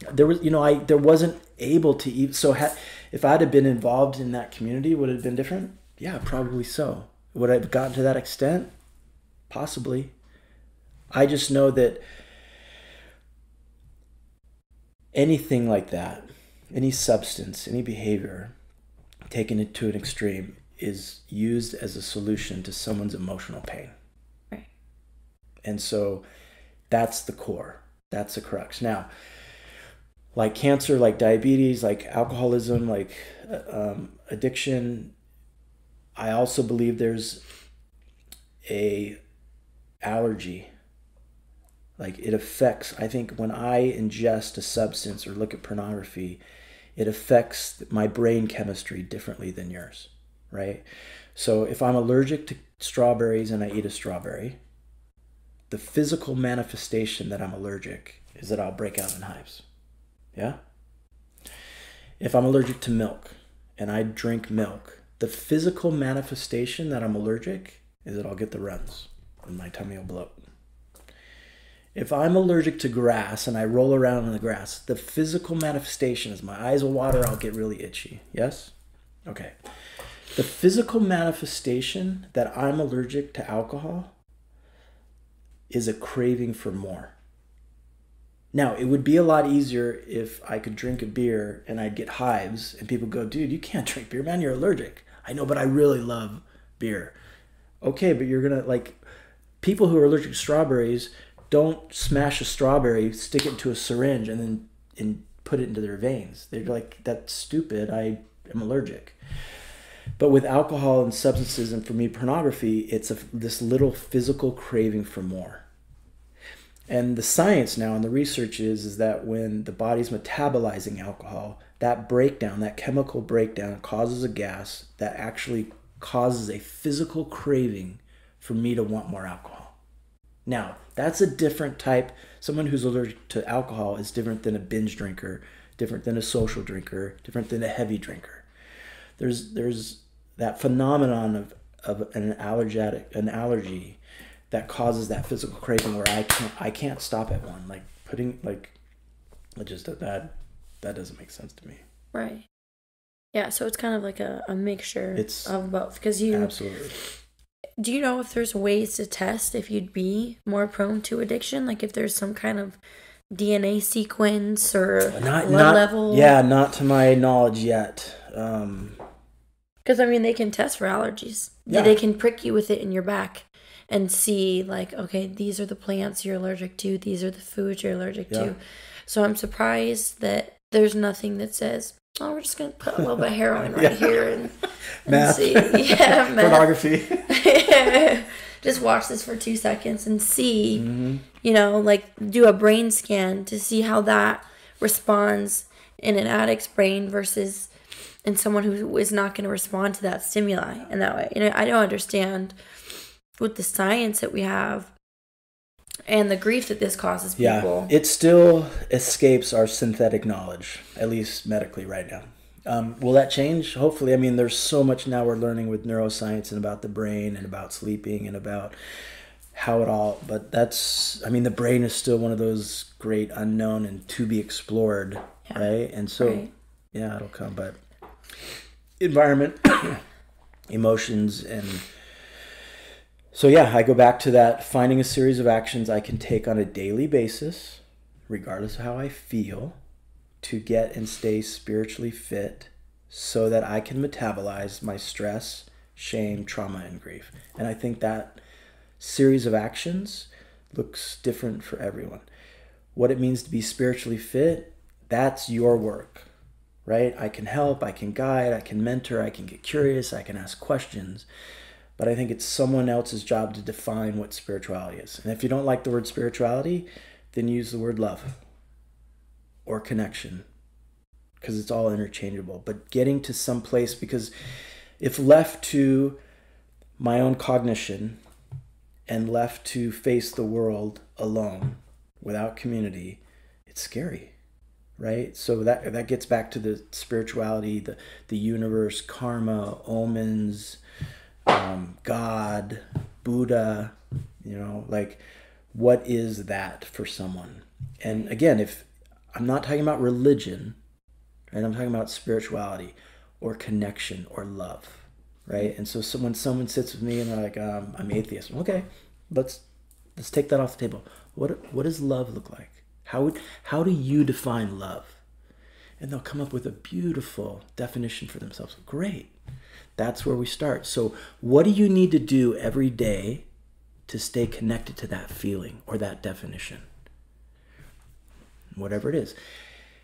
There wasn't able to eat. So if I'd have been involved in that community, would it have been different? Yeah, probably so. Would I have gotten to that extent? Possibly. I just know that anything like that, any substance, any behavior taken it to an extreme is used as a solution to someone's emotional pain. Right. And so that's the core. That's the crux. Now, like cancer, like diabetes, like alcoholism, like addiction, I also believe there's a allergy. Like it affects, I think when I ingest a substance or look at pornography, it affects my brain chemistry differently than yours, right? So if I'm allergic to strawberries and I eat a strawberry, the physical manifestation that I'm allergic is that I'll break out in hives. Yeah? If I'm allergic to milk and I drink milk, the physical manifestation that I'm allergic is that I'll get the runs and my tummy will bloat. If I'm allergic to grass and I roll around in the grass, the physical manifestation is my eyes will water, I'll get really itchy. Yes? Okay. The physical manifestation that I'm allergic to alcohol is a craving for more. Now, it would be a lot easier if I could drink a beer and I'd get hives and people go, dude, you can't drink beer, man, you're allergic. I know, but I really love beer. Okay, but you're going to, like, people who are allergic to strawberries don't smash a strawberry, stick it into a syringe, and put it into their veins. They're like, that's stupid, I am allergic. But with alcohol and substances, and for me, pornography, it's this little physical craving for more. And the science now and the research is that when the body's metabolizing alcohol, that breakdown, that chemical breakdown causes a gas that actually causes a physical craving for me to want more alcohol. Now, that's a different type. Someone who's allergic to alcohol is different than a binge drinker, different than a social drinker, different than a heavy drinker. There's that phenomenon of an allergy that causes that physical craving where I can't stop at one. Like putting that doesn't make sense to me. Right. Yeah, so it's kind of like a mixture It's of both. Because you absolutely. Do you know if there's ways to test if you'd be more prone to addiction? Like if there's some kind of DNA sequence or blood level? Yeah, not to my knowledge yet. Because, I mean, they can test for allergies. Yeah. They can prick you with it in your back and see like, okay, these are the plants you're allergic to, these are the foods you're allergic to. So I'm surprised that there's nothing that says, oh, we're just gonna put a little bit of heroin right here and math. see. Yeah, math. Pornography. Just watch this for 2 seconds and see, you know, like do a brain scan to see how that responds in an addict's brain versus in someone who is not going to respond to that stimuli in that way. You know, I don't understand with the science that we have and the grief that this causes people. Yeah, it still escapes our synthetic knowledge, at least medically right now. Will that change? Hopefully. I mean, there's so much now we're learning with neuroscience and about the brain and about sleeping and about how it all, but that's, I mean, the brain is still one of those great unknown and to be explored, right? And so, yeah, it'll come, but environment, emotions, and so, yeah, I go back to that, finding a series of actions I can take on a daily basis, regardless of how I feel, to get and stay spiritually fit so that I can metabolize my stress, shame, trauma, and grief. And I think that series of actions looks different for everyone. What it means to be spiritually fit, that's your work, right? I can help, I can guide, I can mentor, I can get curious, I can ask questions. But I think it's someone else's job to define what spirituality is. And if you don't like the word spirituality, then use the word love or connection, because it's all interchangeable. But getting to some place, because if left to my own cognition and left to face the world alone without community, it's scary, right? So that gets back to the spirituality, the universe, karma, omens, God, Buddha, you know, like what is that for someone? And again, if I'm not talking about religion, right? I'm talking about spirituality or connection or love, right? And so when someone sits with me and they're like, I'm atheist. Okay, let's take that off the table. What does love look like? How do you define love? And they'll come up with a beautiful definition for themselves. Great. That's where we start. So what do you need to do every day to stay connected to that feeling or that definition? Whatever it is.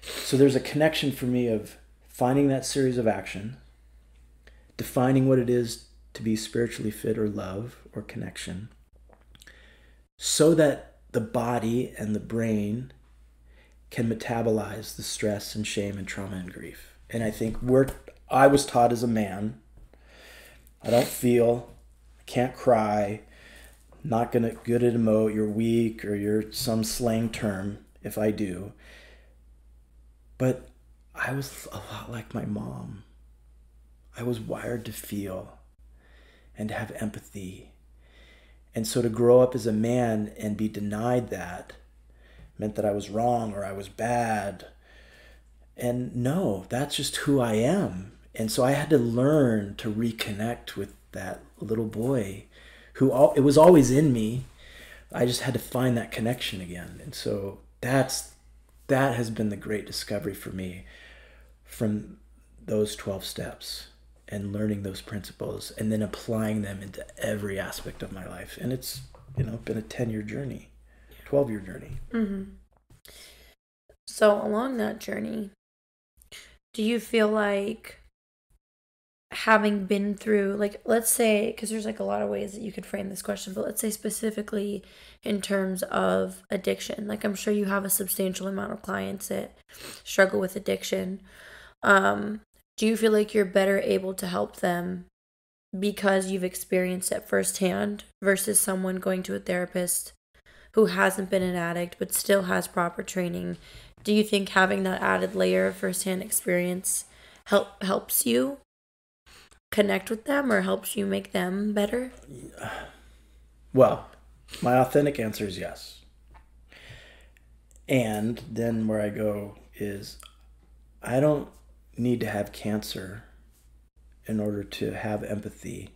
So there's a connection for me of finding that series of action, defining what it is to be spiritually fit or love or connection, so that the body and the brain can metabolize the stress and shame and trauma and grief. And I think I was taught as a man, I don't feel, I can't cry, not good at emote, you're weak, or you're some slang term if I do. But I was a lot like my mom. I was wired to feel and to have empathy. And so to grow up as a man and be denied that meant that I was wrong or I was bad. And no, that's just who I am. And so I had to learn to reconnect with that little boy it was always in me. I just had to find that connection again. And so that has been the great discovery for me from those 12 steps and learning those principles and then applying them into every aspect of my life. And it's, been a 10-year journey, 12-year journey. Mm-hmm. So along that journey, do you feel like having been through, like, let's say, because there's like a lot of ways that you could frame this question, but let's say specifically in terms of addiction, like I'm sure you have a substantial amount of clients that struggle with addiction. Do you feel like you're better able to help them because you've experienced it firsthand versus someone going to a therapist who hasn't been an addict but still has proper training? Do you think having that added layer of firsthand experience helps you connect with them or helps you make them better? Well, my authentic answer is yes. And then where I go is I don't need to have cancer in order to have empathy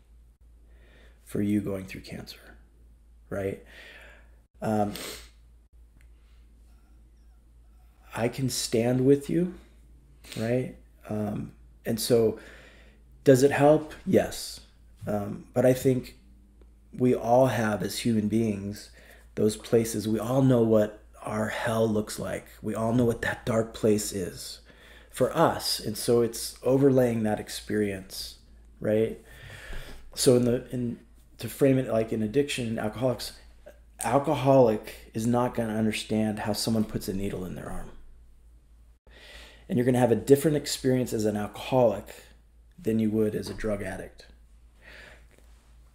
for you going through cancer, right? I can stand with you, right? And so does it help? Yes. But I think we all have, as human beings, those places. We all know what our hell looks like. We all know what that dark place is for us. And so it's overlaying that experience, right? So to frame it like in addiction, alcoholic is not going to understand how someone puts a needle in their arm. And you're going to have a different experience as an alcoholic than you would as a drug addict.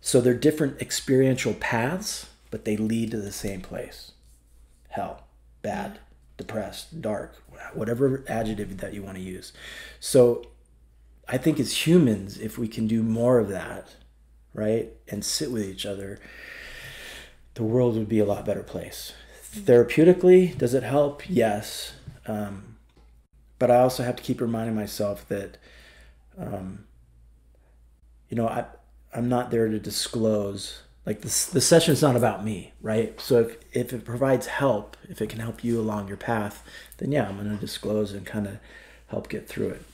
So they're different experiential paths, but they lead to the same place. Hell, bad, depressed, dark, whatever adjective that you want to use. So I think as humans, if we can do more of that, right, and sit with each other, the world would be a lot better place. Therapeutically, does it help? Yes. But I also have to keep reminding myself that, I'm not there to disclose. Like the session's not about me, right? So if it provides help, if it can help you along your path, then yeah, I'm going to disclose and kind of help get through it.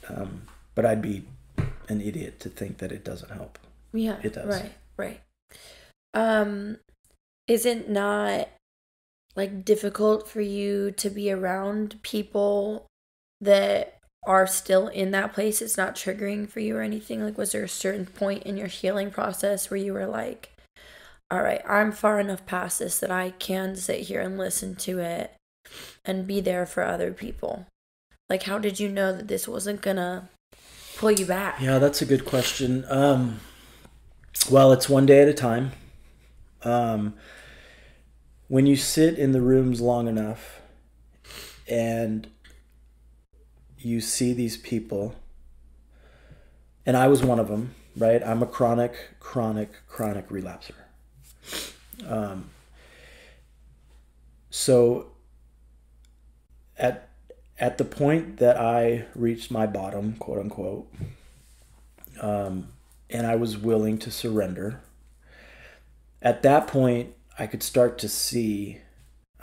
But I'd be an idiot to think that it doesn't help. Yeah, it does. Right. Is it not like difficult for you to be around people that are still in that place? It's not triggering for you or anything? Like, was there a certain point in your healing process where you were like, all right, I'm far enough past this that I can sit here and listen to it and be there for other people? Like, how did you know that this wasn't gonna pull you back? Yeah, that's a good question. Well, it's one day at a time. When you sit in the rooms long enough and you see these people, and I was one of them, right? I'm a chronic relapser. So at the point that I reached my bottom, quote unquote, and I was willing to surrender, at that point I could start to see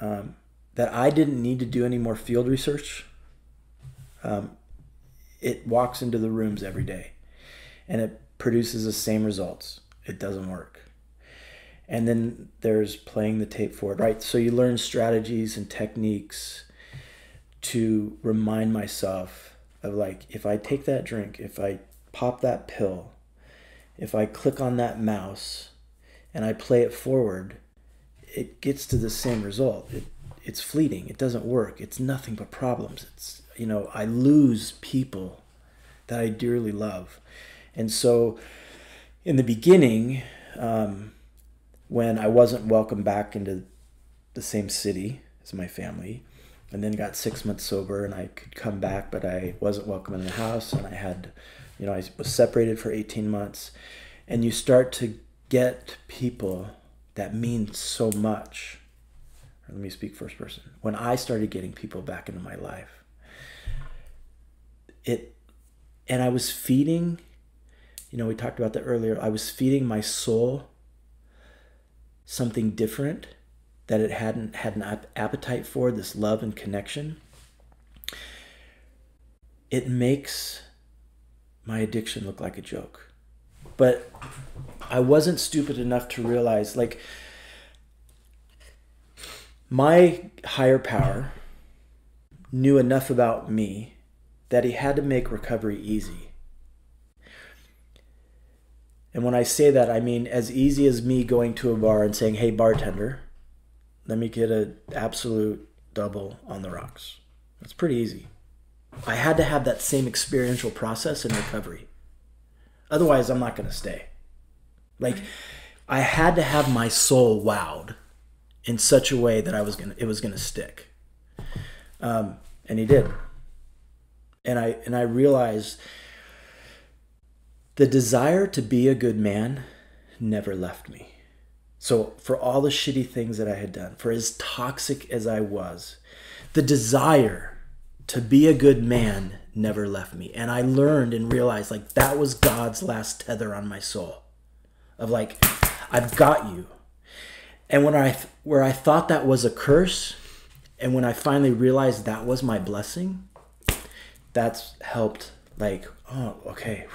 that I didn't need to do any more field research. It walks into the rooms every day and it produces the same results. It doesn't work. And then there's playing the tape forward, right? So you learn strategies and techniques to remind myself of, like, if I take that drink, if I pop that pill, if I click on that mouse and I play it forward, it gets to the same result. It's fleeting. It doesn't work. It's nothing but problems. It's, I lose people that I dearly love. And so in the beginning, when I wasn't welcome back into the same city as my family, and then got 6 months sober and I could come back, but I wasn't welcome in the house, and I had, I was separated for 18 months, and you start to get people that mean so much. Let me speak first person. When I started getting people back into my life, and I was feeding, we talked about that earlier, I was feeding my soul something different that it hadn't had an appetite for, this love and connection. It makes my addiction look like a joke. But I wasn't stupid enough to realize, like, my higher power knew enough about me that he had to make recovery easy. And when I say that, I mean as easy as me going to a bar and saying, hey, bartender, let me get an absolute double on the rocks. That's pretty easy. I had to have that same experiential process in recovery. Otherwise, I'm not going to stay. Like, I had to have my soul wowed in such a way that it was gonna stick. And he did. And I realized the desire to be a good man never left me. So for all the shitty things that I had done, for as toxic as I was, the desire to be a good man never left me. And I learned and realized, like, that was God's last tether on my soul. Of, like, I've got you. And where I thought that was a curse, and when I finally realized that was my blessing, that's helped, like, oh, okay.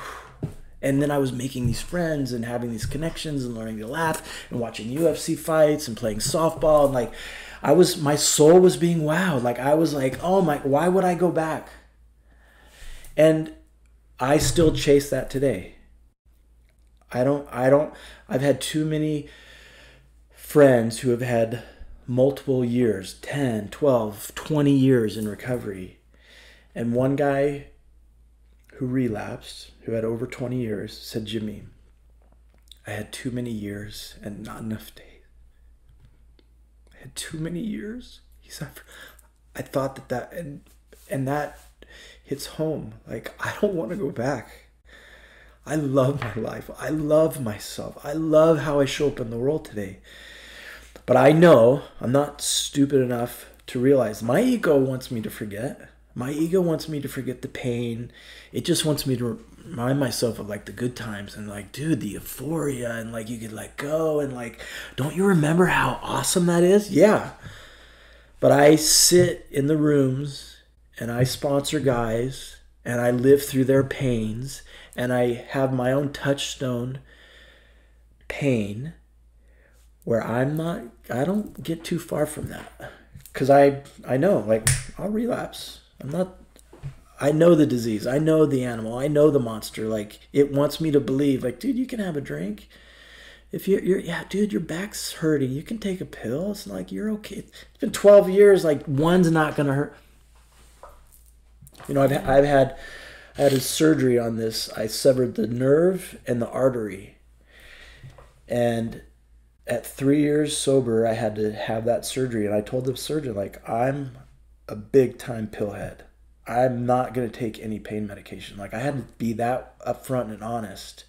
And then I was making these friends and having these connections and learning to laugh and watching UFC fights and playing softball. And like, my soul was being wowed. Like, I was like, oh my, why would I go back? And I still chase that today. I've had too many friends who have had multiple years, 10, 12, 20 years in recovery. And one guy who relapsed, who had over 20 years, said, Jimmy, I had too many years and not enough days. I had too many years. He said, I thought that and that hits home. Like, I don't want to go back. I love my life. I love myself. I love how I show up in the world today. But I know I'm not stupid enough to realize my ego wants me to forget. My ego wants me to forget the pain. It just wants me to remind myself of like the good times and like, dude, the euphoria and like you could let go and like, don't you remember how awesome that is? Yeah. But I sit in the rooms and I sponsor guys and I live through their pains and I have my own touchstone pain where I don't get too far from that. Because I know, like, I'll relapse. I know the disease. I know the animal. I know the monster. Like, it wants me to believe, like, dude, you can have a drink. If yeah, dude, your back's hurting. You can take a pill. It's like, you're okay. It's been 12 years. Like, one's not going to hurt. You know, I had a surgery on this. I severed the nerve and the artery. And at 3 years sober, I had to have that surgery. And I told the surgeon, like, I'm a big time pillhead. I'm not going to take any pain medication. Like, I had to be that upfront and honest.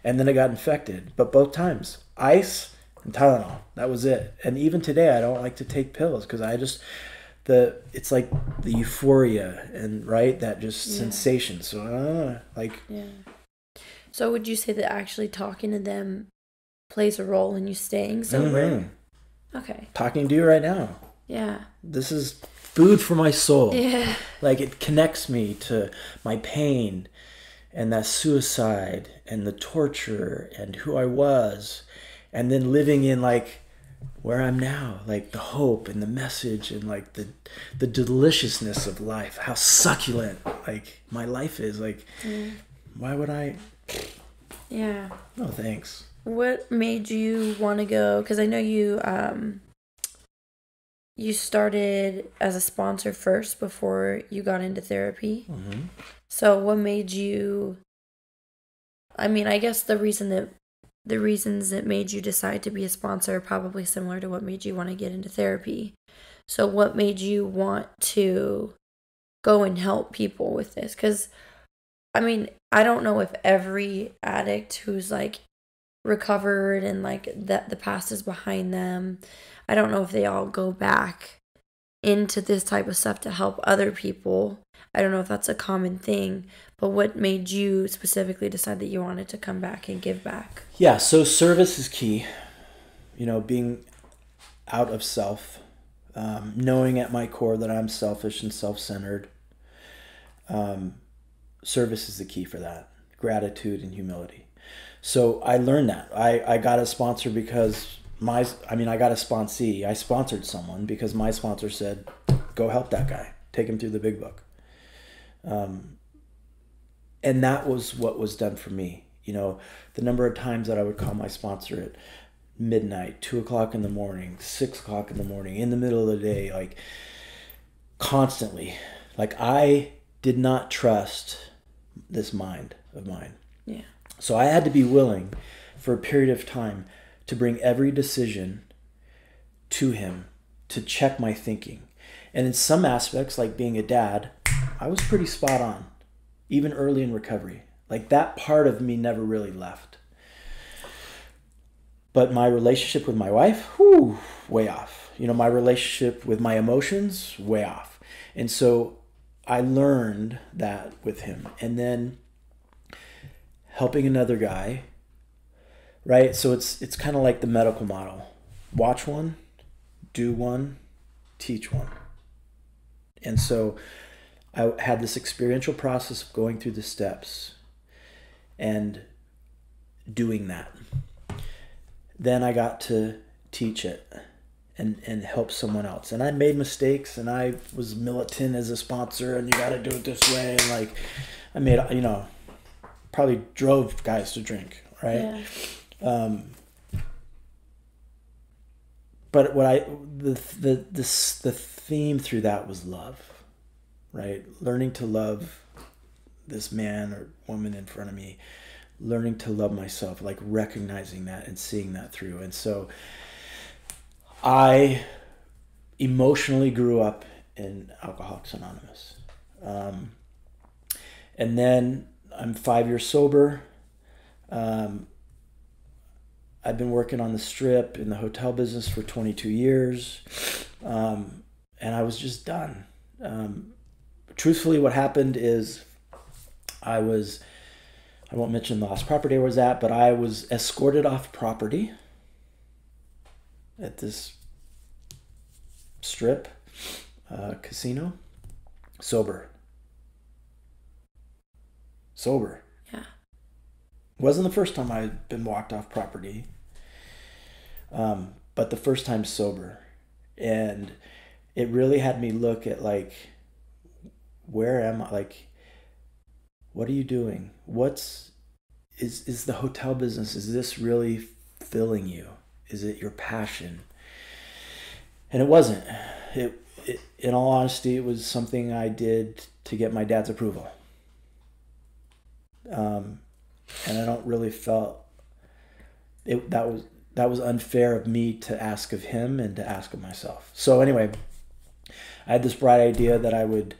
And then it got infected. But both times, ice and Tylenol. That was it. And even today, I don't like to take pills because it's like the euphoria and right, that just sensation. So So would you say that actually talking to them plays a role in you staying sober? Mm-hmm. Okay. Talking to you right now. Yeah. This is food for my soul. Yeah. Like, it connects me to my pain and that suicide and the torture and who I was, and then living in like where I'm now, like the hope and the message and like the deliciousness of life, how succulent like my life is. Like, why would I? Yeah. No, thanks. What made you want to go? Because I know you started as a sponsor first before you got into therapy. Mm-hmm. So what made you? I mean, I guess the reasons that made you decide to be a sponsor are probably similar to what made you want to get into therapy. So what made you want to go and help people with this? Because, I mean, I don't know if every addict who's like recovered and like that the past is behind them, I don't know if they all go back into this type of stuff to help other people. I don't know if that's a common thing, but what made you specifically decide that you wanted to come back and give back? Yeah, so service is key. You know, being out of self, knowing at my core that I'm selfish and self-centered. Service is the key for that. Gratitude and humility. So I learned that. I got a sponsor because I got a sponsee. I sponsored someone because my sponsor said, go help that guy. Take him through the big book. And that was what was done for me. You know, the number of times that I would call my sponsor at midnight, 2 o'clock in the morning, 6 o'clock in the morning, in the middle of the day, like constantly. Like, I did not trust this mind of mine. Yeah. So I had to be willing for a period of time to bring every decision to him, to check my thinking. And in some aspects, like being a dad, I was pretty spot on, even early in recovery. Like, that part of me never really left. But my relationship with my wife, way off. You know, my relationship with my emotions, way off. And so I learned that with him. And then helping another guy, right? So it's kind of like the medical model. Watch one, do one, teach one. And so I had this experiential process of going through the steps and doing that. Then I got to teach it and help someone else. And I made mistakes, and I was militant as a sponsor, and you got to do it this way. And like, I made, probably drove guys to drink, right? Yeah. But the theme through that was love, right? Learning to love this man or woman in front of me, learning to love myself, like recognizing that and seeing that through. And so I emotionally grew up in Alcoholics Anonymous. And then I'm 5 years sober. I've been working on the Strip in the hotel business for 22 years. And I was just done. Truthfully, what happened is I won't mention the last property I was at, but I was escorted off property at this Strip casino. Sober. Yeah. Wasn't the first time I'd been walked off property, but the first time sober. And it really had me look at like, where am I? Like, what are you doing? Is the hotel business, is this really filling you? Is it your passion? And it wasn't. It in all honesty, it was something I did to get my dad's approval. And I don't really felt that was unfair of me to ask of him and to ask of myself. So anyway, I had this bright idea that I would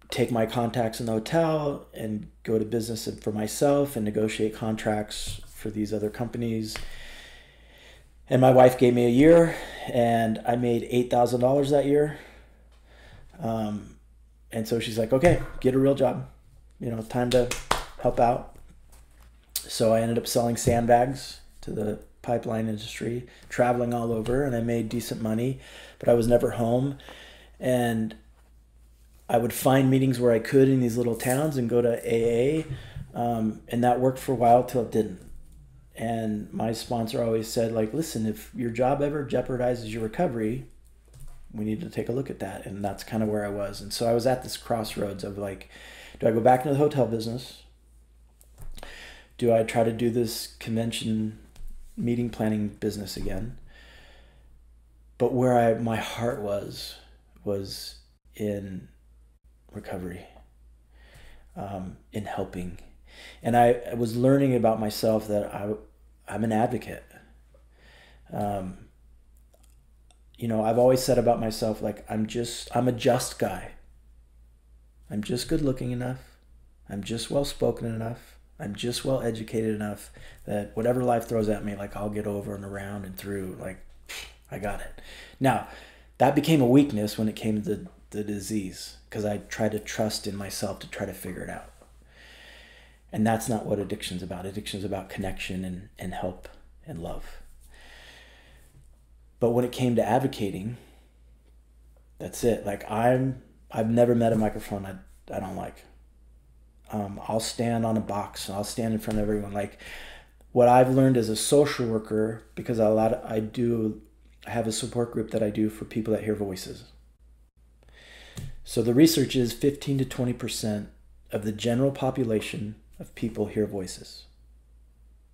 take my contacts in the hotel and go to business for myself and negotiate contracts for these other companies. And my wife gave me a year, and I made $8,000 that year. And so she's like, okay, get a real job. Time to help out. So I ended up selling sandbags to the pipeline industry, traveling all over, and I made decent money, but I was never home. And I would find meetings where I could in these little towns and go to AA, and that worked for a while till it didn't. And my sponsor always said, like, listen, if your job ever jeopardizes your recovery, we need to take a look at that. And that's kind of where I was. And so I was at this crossroads of like, do I go back into the hotel business? Do I try to do this convention meeting planning business again? But where my heart was in recovery, in helping. And I was learning about myself that I'm an advocate. I've always said about myself, like, I'm a just guy. I'm just good looking enough. I'm just well spoken enough. I'm just well educated enough that whatever life throws at me, like, I'll get over and around and through. Like, I got it. Now, that became a weakness when it came to the disease, because I tried to trust in myself to try to figure it out. And that's not what addiction's about. Addiction's about connection and help and love. But when it came to advocating, that's it. Like, I've never met a microphone I don't like. I'll stand on a box and I'll stand in front of everyone. Like, what I've learned as a social worker, because I have a support group that I do for people that hear voices. So the research is 15 to 20% of the general population of people hear voices.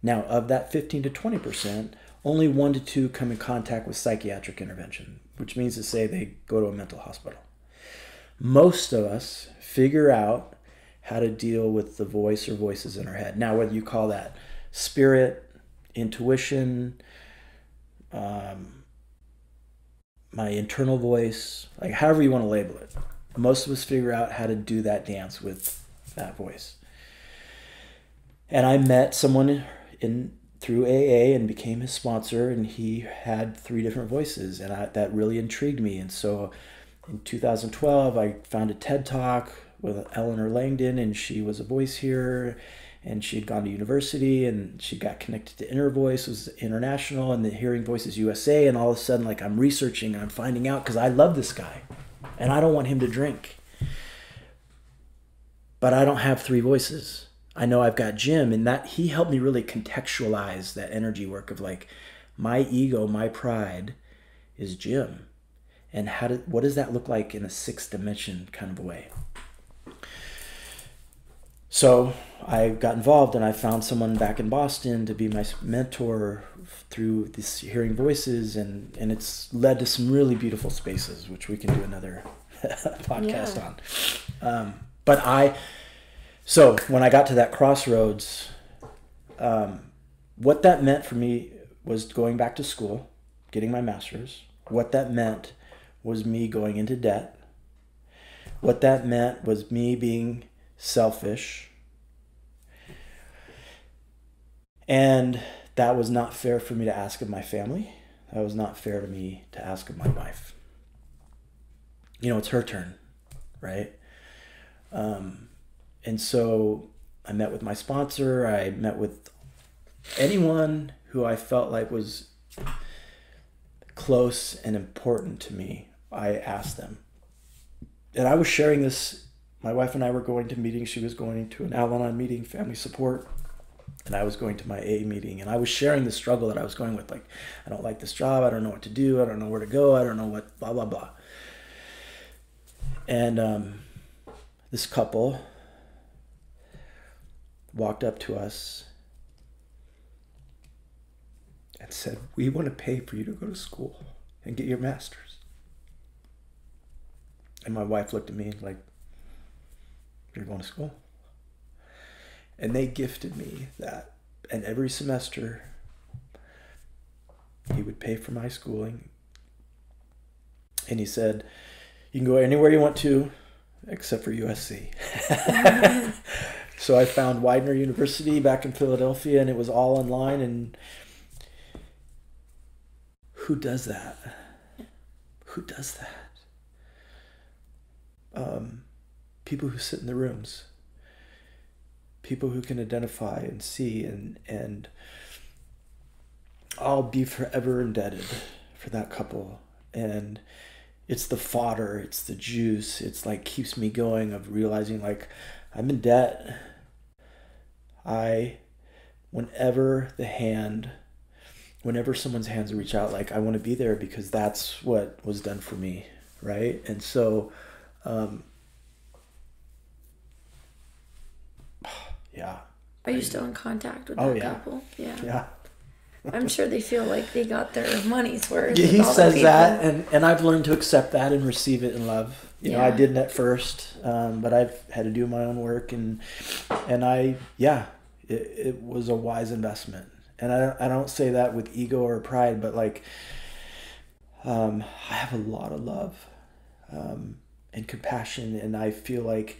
Now, of that 15 to 20%, only 1 to 2 come in contact with psychiatric intervention, which means to say they go to a mental hospital. Most of us figure out how to deal with the voice or voices in our head. Now, whether you call that spirit, intuition, my internal voice, like however you want to label it, most of us figure out how to do that dance with that voice. And I met someone through AA and became his sponsor, and he had 3 different voices, and that really intrigued me. And so in 2012, I found a TED Talk with Eleanor Langdon, and she was a voice hearer, and she had gone to university, and she got connected to Inner Voice, was international, and the Hearing Voices USA, and all of a sudden, like, I'm researching and I'm finding out, because I love this guy, and I don't want him to drink. But I don't have 3 voices. I know I've got Jim, and that he helped me really contextualize that energy work of like my ego, my pride is Jim. And what does that look like in a sixth dimension kind of a way? So I got involved, and I found someone back in Boston to be my mentor through this hearing voices, and it's led to some really beautiful spaces, which we can do another podcast on. So when I got to that crossroads, what that meant for me was going back to school, getting my master's. What that meant was me going into debt. What that meant was me being selfish. And that was not fair for me to ask of my family. That was not fair to me to ask of my wife. It's her turn, right? And so I met with my sponsor. I met with anyone who I felt like was close and important to me. I asked them. And I was sharing this. My wife and I were going to meetings. She was going to an Al-Anon meeting, family support. And I was going to my AA meeting. And I was sharing the struggle that I was going with. Like, I don't like this job. I don't know what to do. I don't know where to go. I don't know what, blah, blah, blah. And this couple walked up to us and said, "We want to pay for you to go to school and get your master's." And my wife looked at me like, "You're going to school?" And they gifted me that. And every semester, he would pay for my schooling. And he said, "You can go anywhere you want to, except for USC." So I found Widener University back in Philadelphia, and it was all online. And who does that? Who does that? People who sit in the rooms. People who can identify and see, and I'll be forever indebted for that couple. And it's the fodder, it's the juice, it's like keeps me going of realizing like I'm in debt. Whenever someone's hands reach out, like I want to be there because that's what was done for me, right? And so, yeah. Are you still in contact with that couple? Yeah. Yeah. I'm sure they feel like they got their money's worth. Yeah, he says that, and I've learned to accept that and receive it in love. You know, I didn't at first, but I've had to do my own work, and it was a wise investment. And I don't say that with ego or pride, but like, I have a lot of love and compassion, and I feel like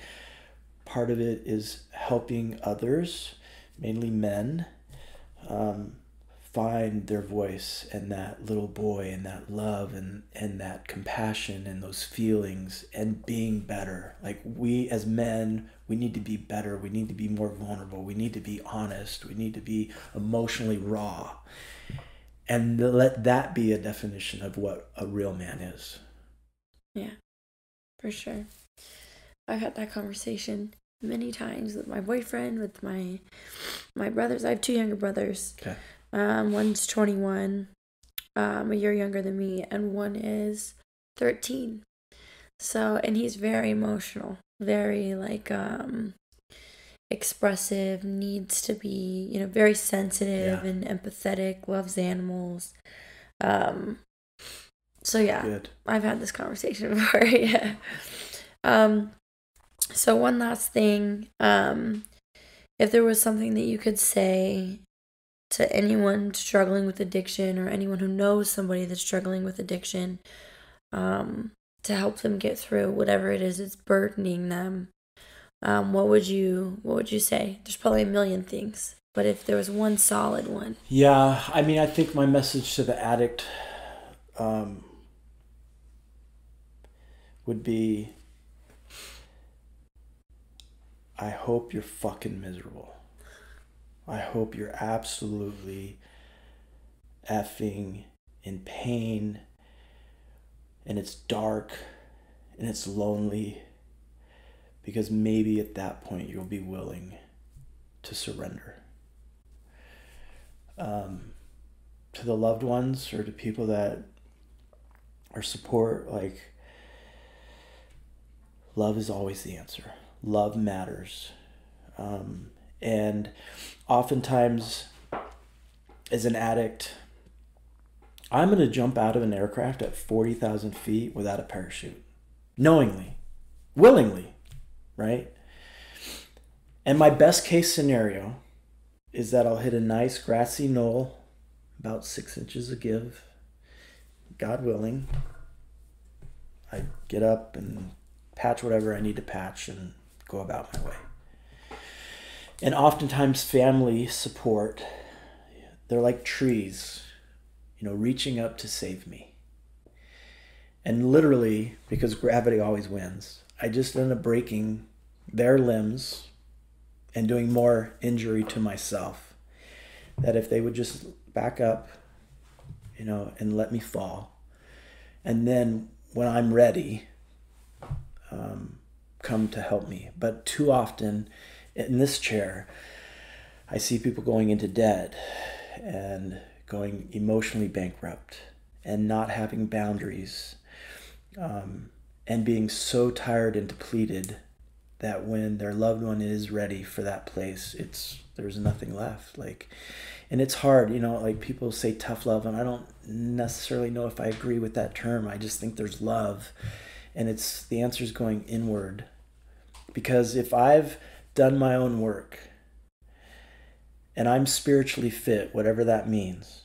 part of it is helping others, mainly men, find their voice and that little boy and that love and that compassion and those feelings and being better. Like we as men, we need to be better. We need to be more vulnerable. We need to be honest. We need to be emotionally raw. And let that be a definition of what a real man is. Yeah, for sure. I've had that conversation many times with my boyfriend, with my brothers. I have 2 younger brothers. Okay. One's 21, a year younger than me, and one is 13. So, and he's very emotional, very like expressive, needs to be, very sensitive and empathetic, loves animals. So yeah, good. I've had this conversation before. Yeah. So one last thing, if there was something that you could say to anyone struggling with addiction or anyone who knows somebody that's struggling with addiction, to help them get through whatever it is that's burdening them, what would you say? There's probably a million things, but if there was one solid one. Yeah, I mean, I think my message to the addict would be, I hope you're fucking miserable. I hope you're absolutely effing in pain, and it's dark and it's lonely, because maybe at that point you'll be willing to surrender. To the loved ones or to people that are support, like, love is always the answer. Love matters. And oftentimes, as an addict, I'm going to jump out of an aircraft at 40,000 feet without a parachute. Knowingly. Willingly. Right? And my best case scenario is that I'll hit a nice grassy knoll, about 6 inches of give. God willing. I get up and patch whatever I need to patch and go about my way. And oftentimes family support, they're like trees, reaching up to save me. And literally, because gravity always wins, I just end up breaking their limbs and doing more injury to myself. That if they would just back up, and let me fall. And then when I'm ready, come to help me. But too often in this chair, I see people going into debt and going emotionally bankrupt and not having boundaries, and being so tired and depleted that when their loved one is ready for that place, there's nothing left. And it's hard, people say tough love, and I don't necessarily know if I agree with that term. I just think there's love, and the answer is going inward. Because if I've done my own work and I'm spiritually fit, whatever that means,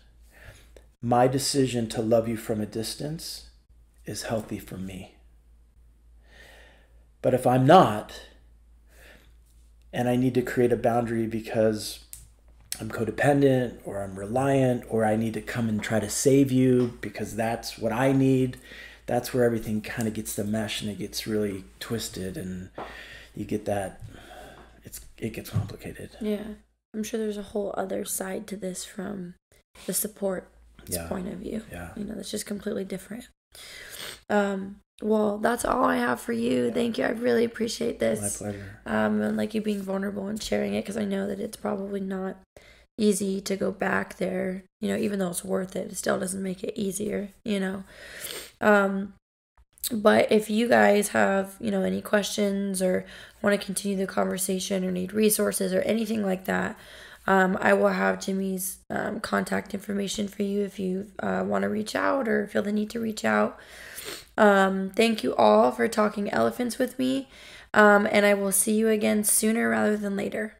my decision to love you from a distance is healthy for me. But if I'm not, and I need to create a boundary because I'm codependent or I'm reliant or I need to come and try to save you because that's what I need, that's where everything kind of gets the mesh and it gets really twisted and you get that, it gets complicated. Yeah. I'm sure there's a whole other side to this from the support point of view. Yeah. That's just completely different. Well, that's all I have for you. Yeah. Thank you. I really appreciate this. My pleasure. And like you being vulnerable and sharing it, because I know that it's probably not easy to go back there, even though it's worth it, it still doesn't make it easier, but if you guys have, any questions or want to continue the conversation or need resources or anything like that, I will have Jimmy's contact information for you if you want to reach out or feel the need to reach out. Thank you all for talking elephants with me, and I will see you again sooner rather than later.